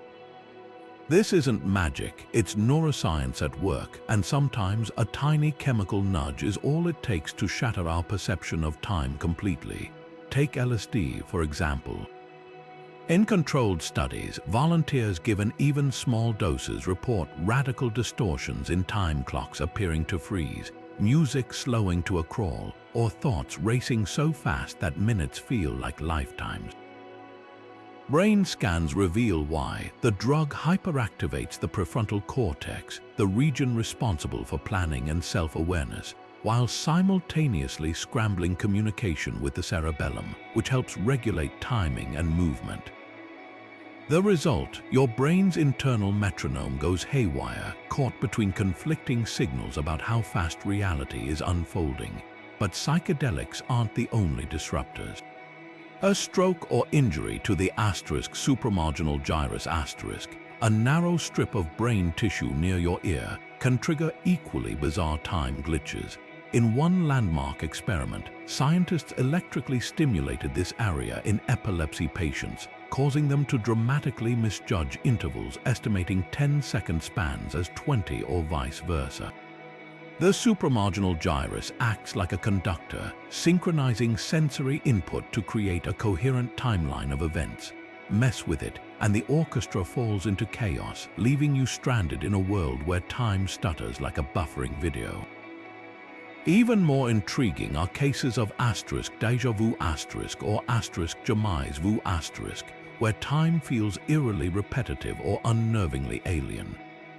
This isn't magic, it's neuroscience at work, and sometimes a tiny chemical nudge is all it takes to shatter our perception of time completely. Take LSD, for example. In controlled studies, volunteers given even small doses report radical distortions in time clocks appearing to freeze, music slowing to a crawl, or thoughts racing so fast that minutes feel like lifetimes. Brain scans reveal why. The drug hyperactivates the prefrontal cortex, the region responsible for planning and self-awareness, while simultaneously scrambling communication with the cerebellum, which helps regulate timing and movement. The result, your brain's internal metronome goes haywire, caught between conflicting signals about how fast reality is unfolding. But psychedelics aren't the only disruptors. A stroke or injury to the supramarginal gyrus a narrow strip of brain tissue near your ear, can trigger equally bizarre time glitches. In one landmark experiment, scientists electrically stimulated this area in epilepsy patients, causing them to dramatically misjudge intervals, estimating 10-second spans as 20 or vice versa. The supramarginal gyrus acts like a conductor, synchronizing sensory input to create a coherent timeline of events. Mess with it, and the orchestra falls into chaos, leaving you stranded in a world where time stutters like a buffering video. Even more intriguing are cases of *déjà vu* or *jamais vu*, where time feels eerily repetitive or unnervingly alien.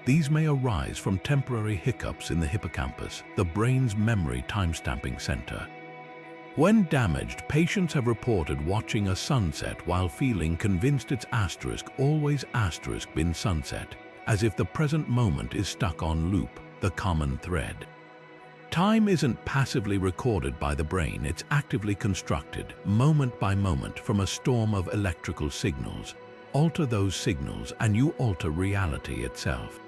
These may arise from temporary hiccups in the hippocampus, the brain's memory timestamping center. When damaged, patients have reported watching a sunset while feeling convinced it's always been sunset, as if the present moment is stuck on loop, the common thread. Time isn't passively recorded by the brain, it's actively constructed, moment by moment, from a storm of electrical signals. Alter those signals and you alter reality itself.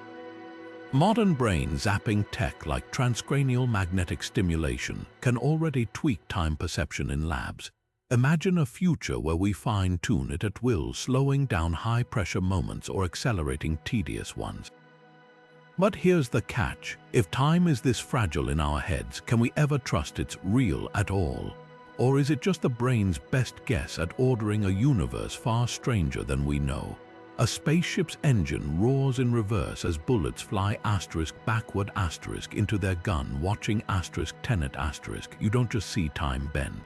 Modern brain zapping tech like transcranial magnetic stimulation can already tweak time perception in labs. Imagine a future where we fine-tune it at will, slowing down high-pressure moments or accelerating tedious ones. But here's the catch. If time is this fragile in our heads, can we ever trust it's real at all? Or is it just the brain's best guess at ordering a universe far stranger than we know? A spaceship's engine roars in reverse as bullets fly backward into their gun, watching tenet . You don't just see time bend.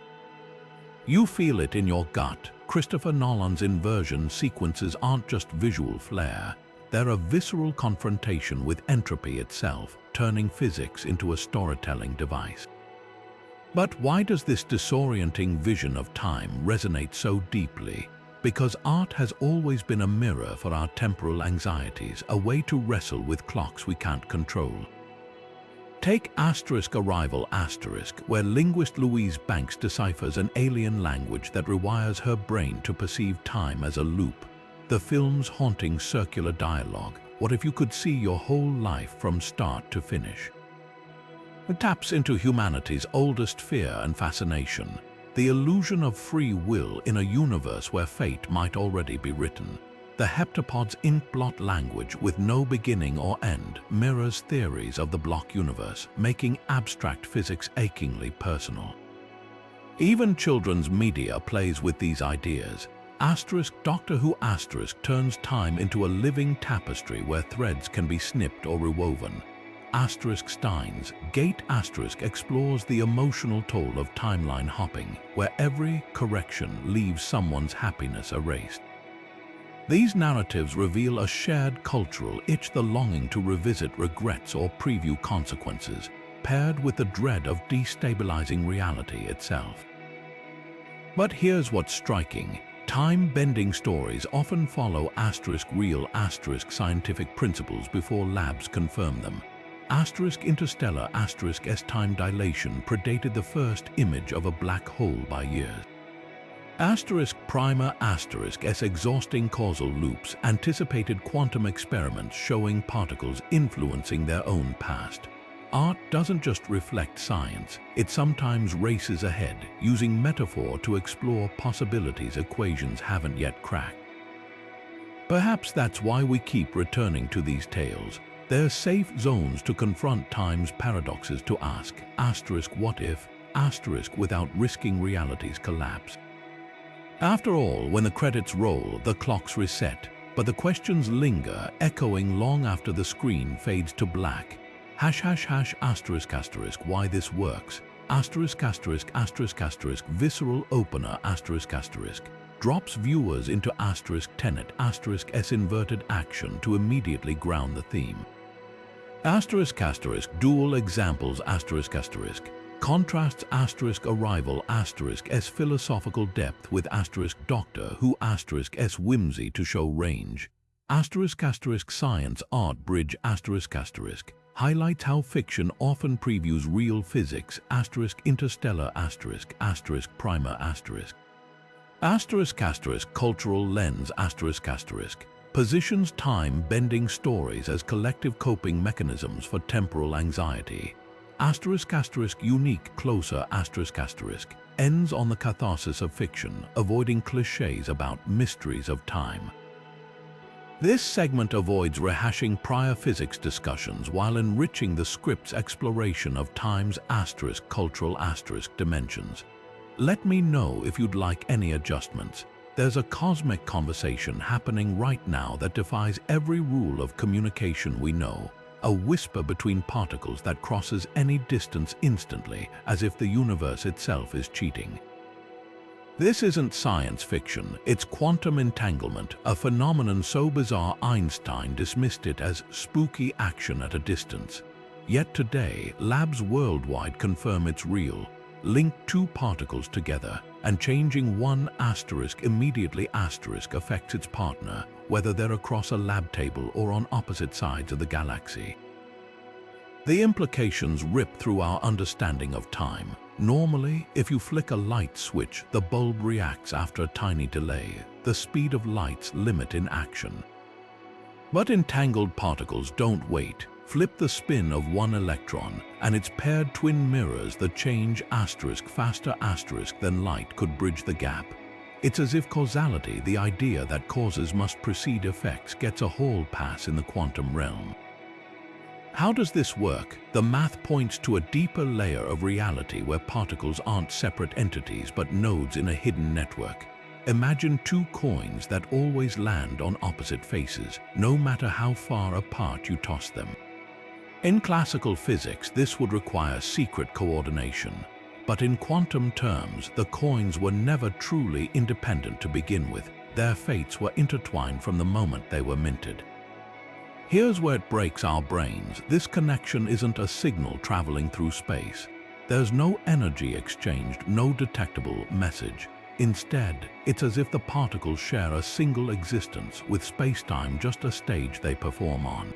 You feel it in your gut. Christopher Nolan's inversion sequences aren't just visual flair. They're a visceral confrontation with entropy itself, turning physics into a storytelling device. But why does this disorienting vision of time resonate so deeply? Because art has always been a mirror for our temporal anxieties, a way to wrestle with clocks we can't control. Take Arrival *, where linguist Louise Banks deciphers an alien language that rewires her brain to perceive time as a loop. The film's haunting circular dialogue, what if you could see your whole life from start to finish? It taps into humanity's oldest fear and fascination, the illusion of free will in a universe where fate might already be written. The heptapod's inkblot language with no beginning or end mirrors theories of the block universe, making abstract physics achingly personal. Even children's media plays with these ideas. Doctor Who turns time into a living tapestry where threads can be snipped or rewoven. Steins Gate explores the emotional toll of timeline hopping, where every correction leaves someone's happiness erased. These narratives reveal a shared cultural itch, the longing to revisit regrets or preview consequences, paired with the dread of destabilizing reality itself. But here's what's striking. Time-bending stories often follow real scientific principles before labs confirm them. Interstellar S time dilation predated the first image of a black hole by years. Primer S exhausting causal loops anticipated quantum experiments showing particles influencing their own past. Art doesn't just reflect science, it sometimes races ahead, using metaphor to explore possibilities equations haven't yet cracked. Perhaps that's why we keep returning to these tales. They're safe zones to confront time's paradoxes, to ask what if without risking reality's collapse. After all, when the credits roll, the clocks reset, but the questions linger, echoing long after the screen fades to black. ##*, why this works. ***, visceral opener ***, drops viewers into tenet ***s inverted action to immediately ground the theme. ***, dual examples ***, contrasts Arrival ***'s philosophical depth with Doctor Who ***'s whimsy to show range. Science art bridge ***, highlights how fiction often previews real physics Interstellar Primer cultural lens positions time-bending stories as collective coping mechanisms for temporal anxiety. Unique closer ends on the catharsis of fiction, avoiding cliches about mysteries of time. This segment avoids rehashing prior physics discussions while enriching the script's exploration of time's cultural dimensions. Let me know if you'd like any adjustments. There's a cosmic conversation happening right now that defies every rule of communication we know. A whisper between particles that crosses any distance instantly, as if the universe itself is cheating. This isn't science fiction, it's quantum entanglement, a phenomenon so bizarre Einstein dismissed it as spooky action at a distance. Yet today, labs worldwide confirm it's real. Link two particles together, and changing one asterisk immediately asterisk affects its partner, whether they're across a lab table or on opposite sides of the galaxy. The implications rip through our understanding of time. Normally, if you flick a light switch, the bulb reacts after a tiny delay, the speed of light's limit in action. But entangled particles don't wait. Flip the spin of one electron, and its paired twin mirrors that change asterisk faster asterisk than light could bridge the gap. It's as if causality, the idea that causes must precede effects, gets a hall pass in the quantum realm. How does this work? The math points to a deeper layer of reality where particles aren't separate entities but nodes in a hidden network. Imagine two coins that always land on opposite faces, no matter how far apart you toss them. In classical physics, this would require secret coordination. But in quantum terms, the coins were never truly independent to begin with. Their fates were intertwined from the moment they were minted. Here's where it breaks our brains. This connection isn't a signal traveling through space. There's no energy exchanged, no detectable message. Instead, it's as if the particles share a single existence, with space-time just a stage they perform on.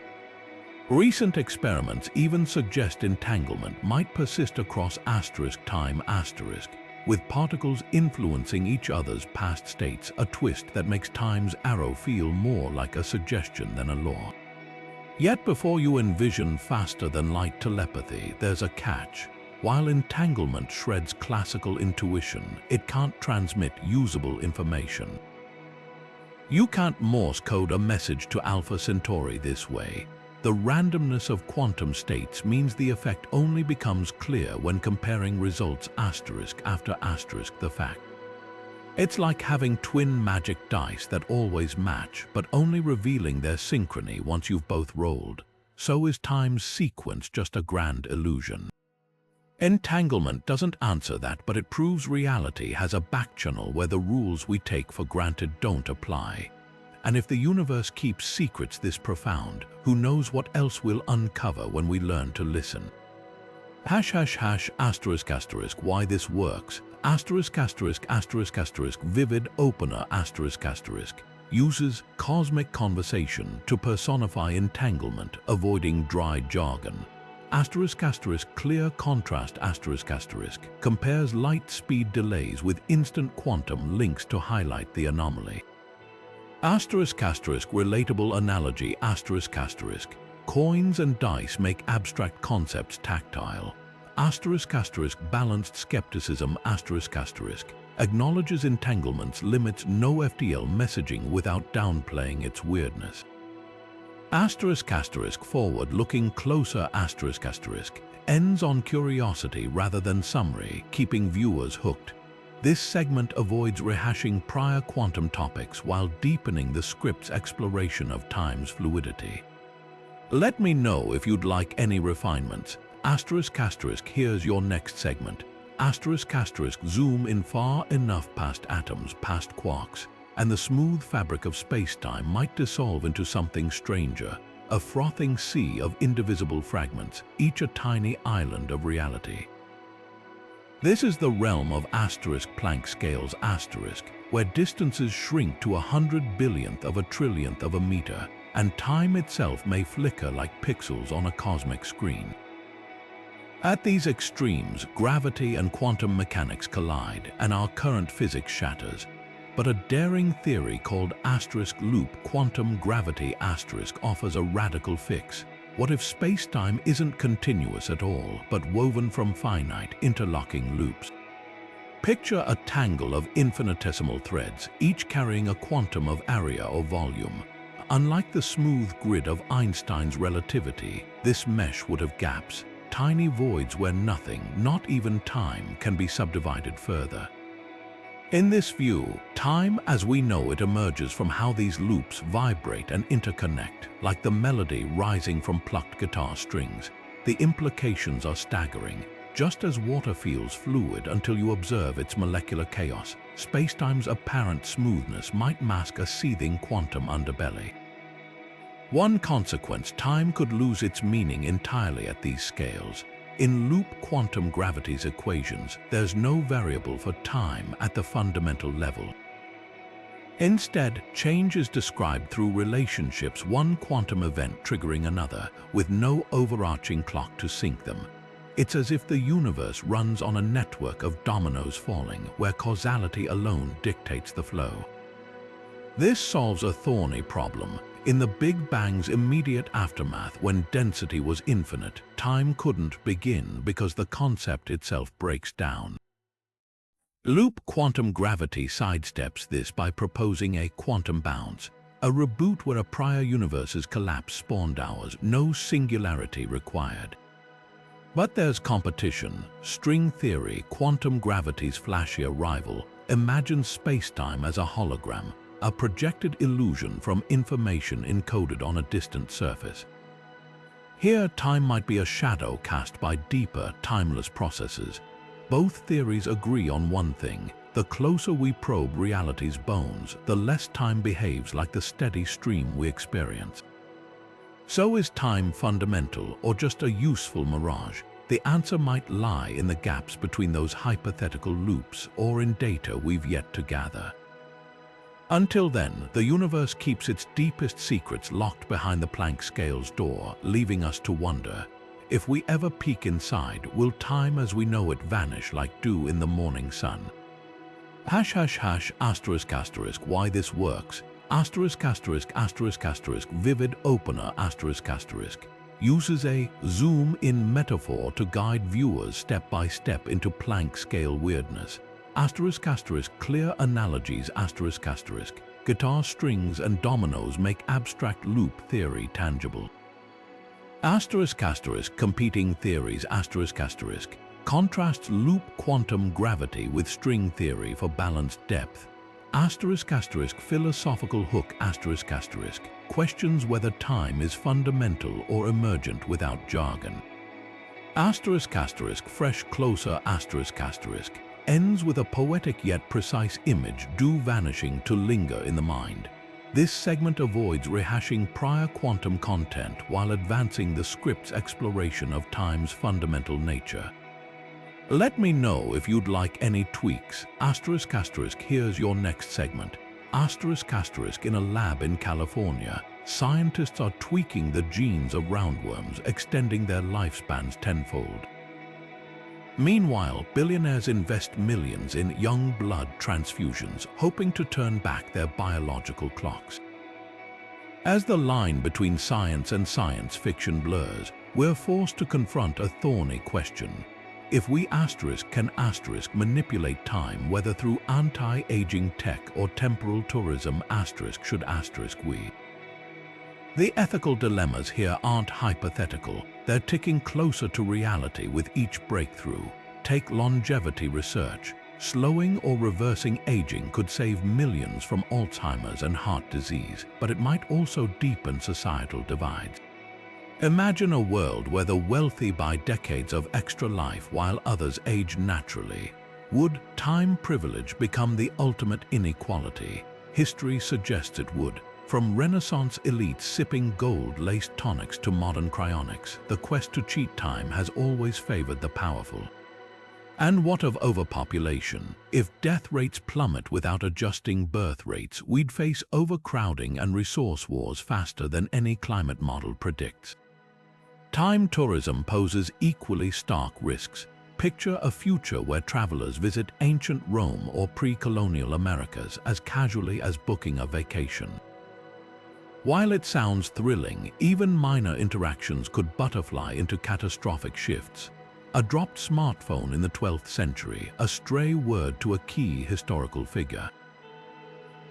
Recent experiments even suggest entanglement might persist across asterisk time asterisk, with particles influencing each other's past states, a twist that makes time's arrow feel more like a suggestion than a law. Yet before you envision faster-than-light telepathy, there's a catch. While entanglement shreds classical intuition, it can't transmit usable information. You can't Morse code a message to Alpha Centauri this way. The randomness of quantum states means the effect only becomes clear when comparing results asterisk after asterisk the fact. It's like having twin magic dice that always match, but only revealing their synchrony once you've both rolled. So is time's sequence just a grand illusion? Entanglement doesn't answer that, but it proves reality has a backchannel where the rules we take for granted don't apply. And if the universe keeps secrets this profound, who knows what else we'll uncover when we learn to listen? Asterisk asterisk why this works. Asterisk asterisk asterisk asterisk vivid opener asterisk asterisk uses cosmic conversation to personify entanglement, avoiding dry jargon. Asterisk asterisk clear contrast asterisk asterisk compares light speed delays with instant quantum links to highlight the anomaly. Asterisk asterisk relatable analogy asterisk asterisk coins and dice make abstract concepts tactile. Asterisk asterisk balanced skepticism asterisk asterisk acknowledges entanglements limits no FTL messaging without downplaying its weirdness. Asterisk asterisk forward looking closer asterisk asterisk ends on curiosity rather than summary, keeping viewers hooked. This segment avoids rehashing prior quantum topics while deepening the script's exploration of time's fluidity. Let me know if you'd like any refinements. Asterisk asterisk here's your next segment. Asterisk asterisk zoom in far enough past atoms, past quarks, and the smooth fabric of space-time might dissolve into something stranger, a frothing sea of indivisible fragments, each a tiny island of reality. This is the realm of asterisk Planck scales asterisk, where distances shrink to 100 billionth of a trillionth of a meter, and time itself may flicker like pixels on a cosmic screen. At these extremes, gravity and quantum mechanics collide, and our current physics shatters. But a daring theory called asterisk loop quantum gravity asterisk offers a radical fix. What if space-time isn't continuous at all, but woven from finite, interlocking loops? Picture a tangle of infinitesimal threads, each carrying a quantum of area or volume. Unlike the smooth grid of Einstein's relativity, this mesh would have gaps, tiny voids where nothing, not even time, can be subdivided further. In this view, time as we know it emerges from how these loops vibrate and interconnect, like the melody rising from plucked guitar strings. The implications are staggering. Just as water feels fluid until you observe its molecular chaos, spacetime's apparent smoothness might mask a seething quantum underbelly. One consequence, time could lose its meaning entirely at these scales. In loop quantum gravity's equations, there's no variable for time at the fundamental level. Instead, change is described through relationships, one quantum event triggering another, with no overarching clock to sync them. It's as if the universe runs on a network of dominoes falling, where causality alone dictates the flow. This solves a thorny problem. In the Big Bang's immediate aftermath, when density was infinite, time couldn't begin because the concept itself breaks down. Loop quantum gravity sidesteps this by proposing a quantum bounce, a reboot where a prior universe's collapse spawned ours, no singularity required. But there's competition. String theory, quantum gravity's flashier rival, imagines spacetime as a hologram, a projected illusion from information encoded on a distant surface. Here, time might be a shadow cast by deeper, timeless processes. Both theories agree on one thing: the closer we probe reality's bones, the less time behaves like the steady stream we experience. So is time fundamental or just a useful mirage? The answer might lie in the gaps between those hypothetical loops or in data we've yet to gather. Until then, the universe keeps its deepest secrets locked behind the Planck scale's door, leaving us to wonder, if we ever peek inside, will time as we know it vanish like dew in the morning sun? ###****, why this works, ****, vivid opener ****, uses a zoom-in metaphor to guide viewers step by step into Planck scale weirdness. ***, clear analogies ***, guitar strings and dominoes make abstract loop theory tangible. ***, competing theories ***, contrasts loop quantum gravity with string theory for balanced depth. ***, philosophical hook ***, questions whether time is fundamental or emergent without jargon. ***, fresh closer ***, ends with a poetic yet precise image, dew vanishing to linger in the mind. This segment avoids rehashing prior quantum content while advancing the script's exploration of time's fundamental nature. Let me know if you'd like any tweaks. ***, here's your next segment. ***, in a lab in California, scientists are tweaking the genes of roundworms, extending their lifespans tenfold. Meanwhile, billionaires invest millions in young blood transfusions, hoping to turn back their biological clocks. As the line between science and science fiction blurs, we're forced to confront a thorny question. If we can manipulate time, whether through anti-aging tech or temporal tourism should we? The ethical dilemmas here aren't hypothetical. They're ticking closer to reality with each breakthrough. Take longevity research. Slowing or reversing aging could save millions from Alzheimer's and heart disease, but it might also deepen societal divides. Imagine a world where the wealthy buy decades of extra life while others age naturally. Would time privilege become the ultimate inequality? History suggests it would. From Renaissance elites sipping gold-laced tonics to modern cryonics, the quest to cheat time has always favored the powerful. And what of overpopulation? If death rates plummet without adjusting birth rates, we'd face overcrowding and resource wars faster than any climate model predicts. Time tourism poses equally stark risks. Picture a future where travelers visit ancient Rome or pre-colonial Americas as casually as booking a vacation. While it sounds thrilling, even minor interactions could butterfly into catastrophic shifts. A dropped smartphone in the 12th century, a stray word to a key historical figure.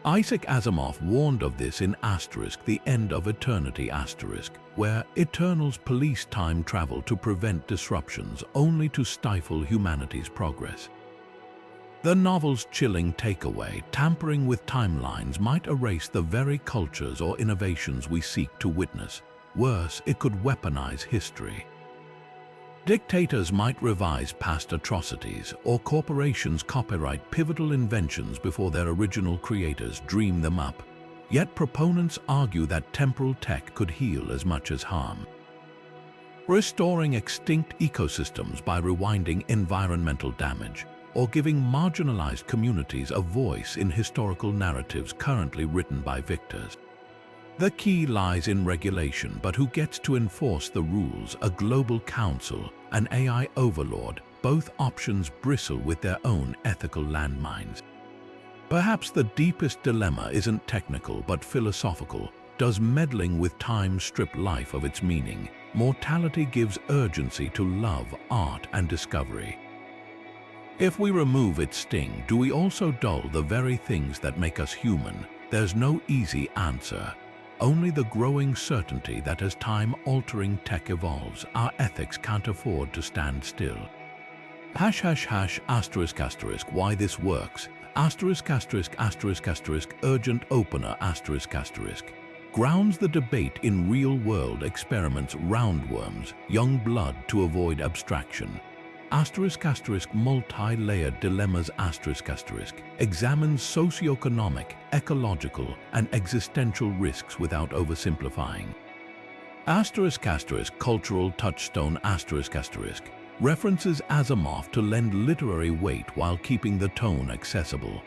Isaac Asimov warned of this in The End of Eternity where Eternals police time travel to prevent disruptions only to stifle humanity's progress. The novel's chilling takeaway, tampering with timelines might erase the very cultures or innovations we seek to witness. Worse, it could weaponize history. Dictators might revise past atrocities, or corporations copyright pivotal inventions before their original creators dream them up. Yet proponents argue that temporal tech could heal as much as harm. Restoring extinct ecosystems by rewinding environmental damage, or giving marginalized communities a voice in historical narratives currently written by victors. The key lies in regulation, but who gets to enforce the rules? A global council, an AI overlord? Both options bristle with their own ethical landmines. Perhaps the deepest dilemma isn't technical but philosophical. Does meddling with time strip life of its meaning? Mortality gives urgency to love, art, and discovery. If we remove its sting, do we also dull the very things that make us human? There's no easy answer. Only the growing certainty that as time-altering tech evolves, our ethics can't afford to stand still. ###****, why this works. ********, urgent opener *****, grounds the debate in real-world experiments, roundworms, young blood to avoid abstraction. Multi-layered dilemmas ****, examines socioeconomic, ecological, and existential risks without oversimplifying. ****, cultural touchstone ****, references Asimov to lend literary weight while keeping the tone accessible.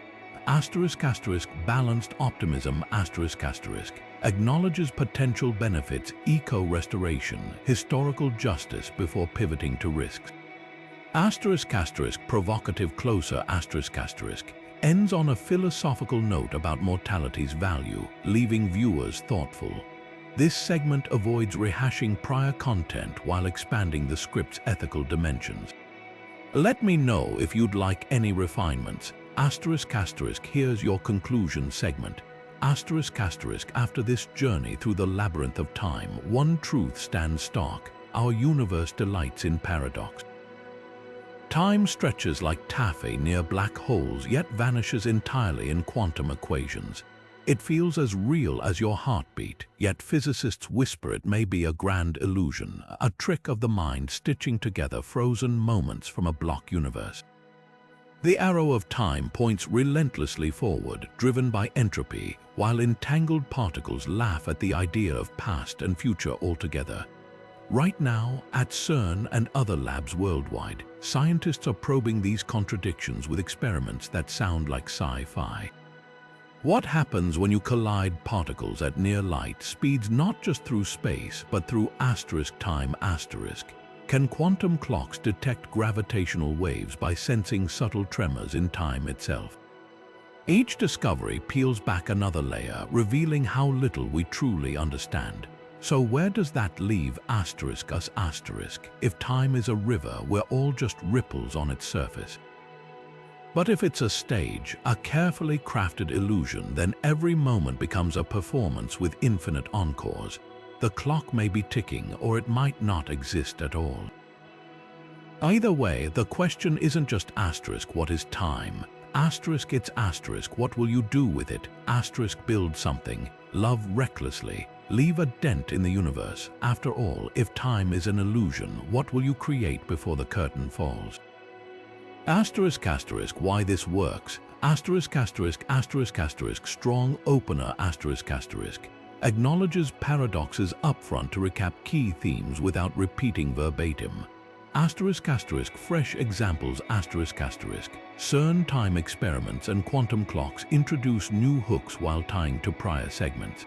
Balanced optimism ****, acknowledges potential benefits, eco-restoration, historical justice before pivoting to risks. Provocative closer ****, ends on a philosophical note about mortality's value, leaving viewers thoughtful. This segment avoids rehashing prior content while expanding the script's ethical dimensions. Let me know if you'd like any refinements. Here's your conclusion segment. After this journey through the labyrinth of time, one truth stands stark: our universe delights in paradox. Time stretches like taffy near black holes, yet vanishes entirely in quantum equations. It feels as real as your heartbeat, yet physicists whisper it may be a grand illusion, a trick of the mind stitching together frozen moments from a block universe. The arrow of time points relentlessly forward, driven by entropy, while entangled particles laugh at the idea of past and future altogether. Right now, at CERN and other labs worldwide, scientists are probing these contradictions with experiments that sound like sci-fi. What happens when you collide particles at near light speeds, not just through space, but through time? Can quantum clocks detect gravitational waves by sensing subtle tremors in time itself? Each discovery peels back another layer, revealing how little we truly understand. So where does that leave us? If time is a river, we're all just ripples on its surface. But if it's a stage, a carefully crafted illusion, then every moment becomes a performance with infinite encores. The clock may be ticking, or it might not exist at all. Either way, the question isn't just what is time? It's what will you do with it? Build something, love recklessly, leave a dent in the universe. After all, if time is an illusion, what will you create before the curtain falls? Why this works. Strong opener acknowledges paradoxes upfront to recap key themes without repeating verbatim. Fresh examples CERN time experiments and quantum clocks introduce new hooks while tying to prior segments.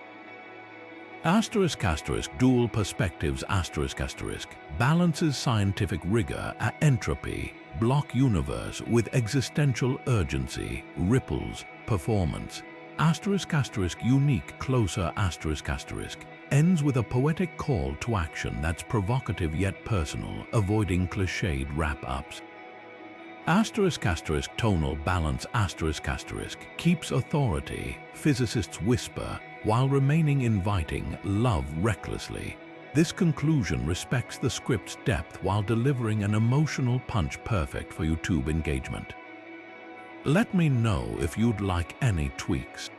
Dual perspectives balances scientific rigor at entropy, block universe with existential urgency, ripples, performance. Unique closer ends with a poetic call to action that's provocative yet personal, avoiding cliched wrap-ups. Tonal balance keeps authority, physicists whisper, while remaining inviting, love recklessly. This conclusion respects the script's depth while delivering an emotional punch perfect for YouTube engagement. Let me know if you'd like any tweaks.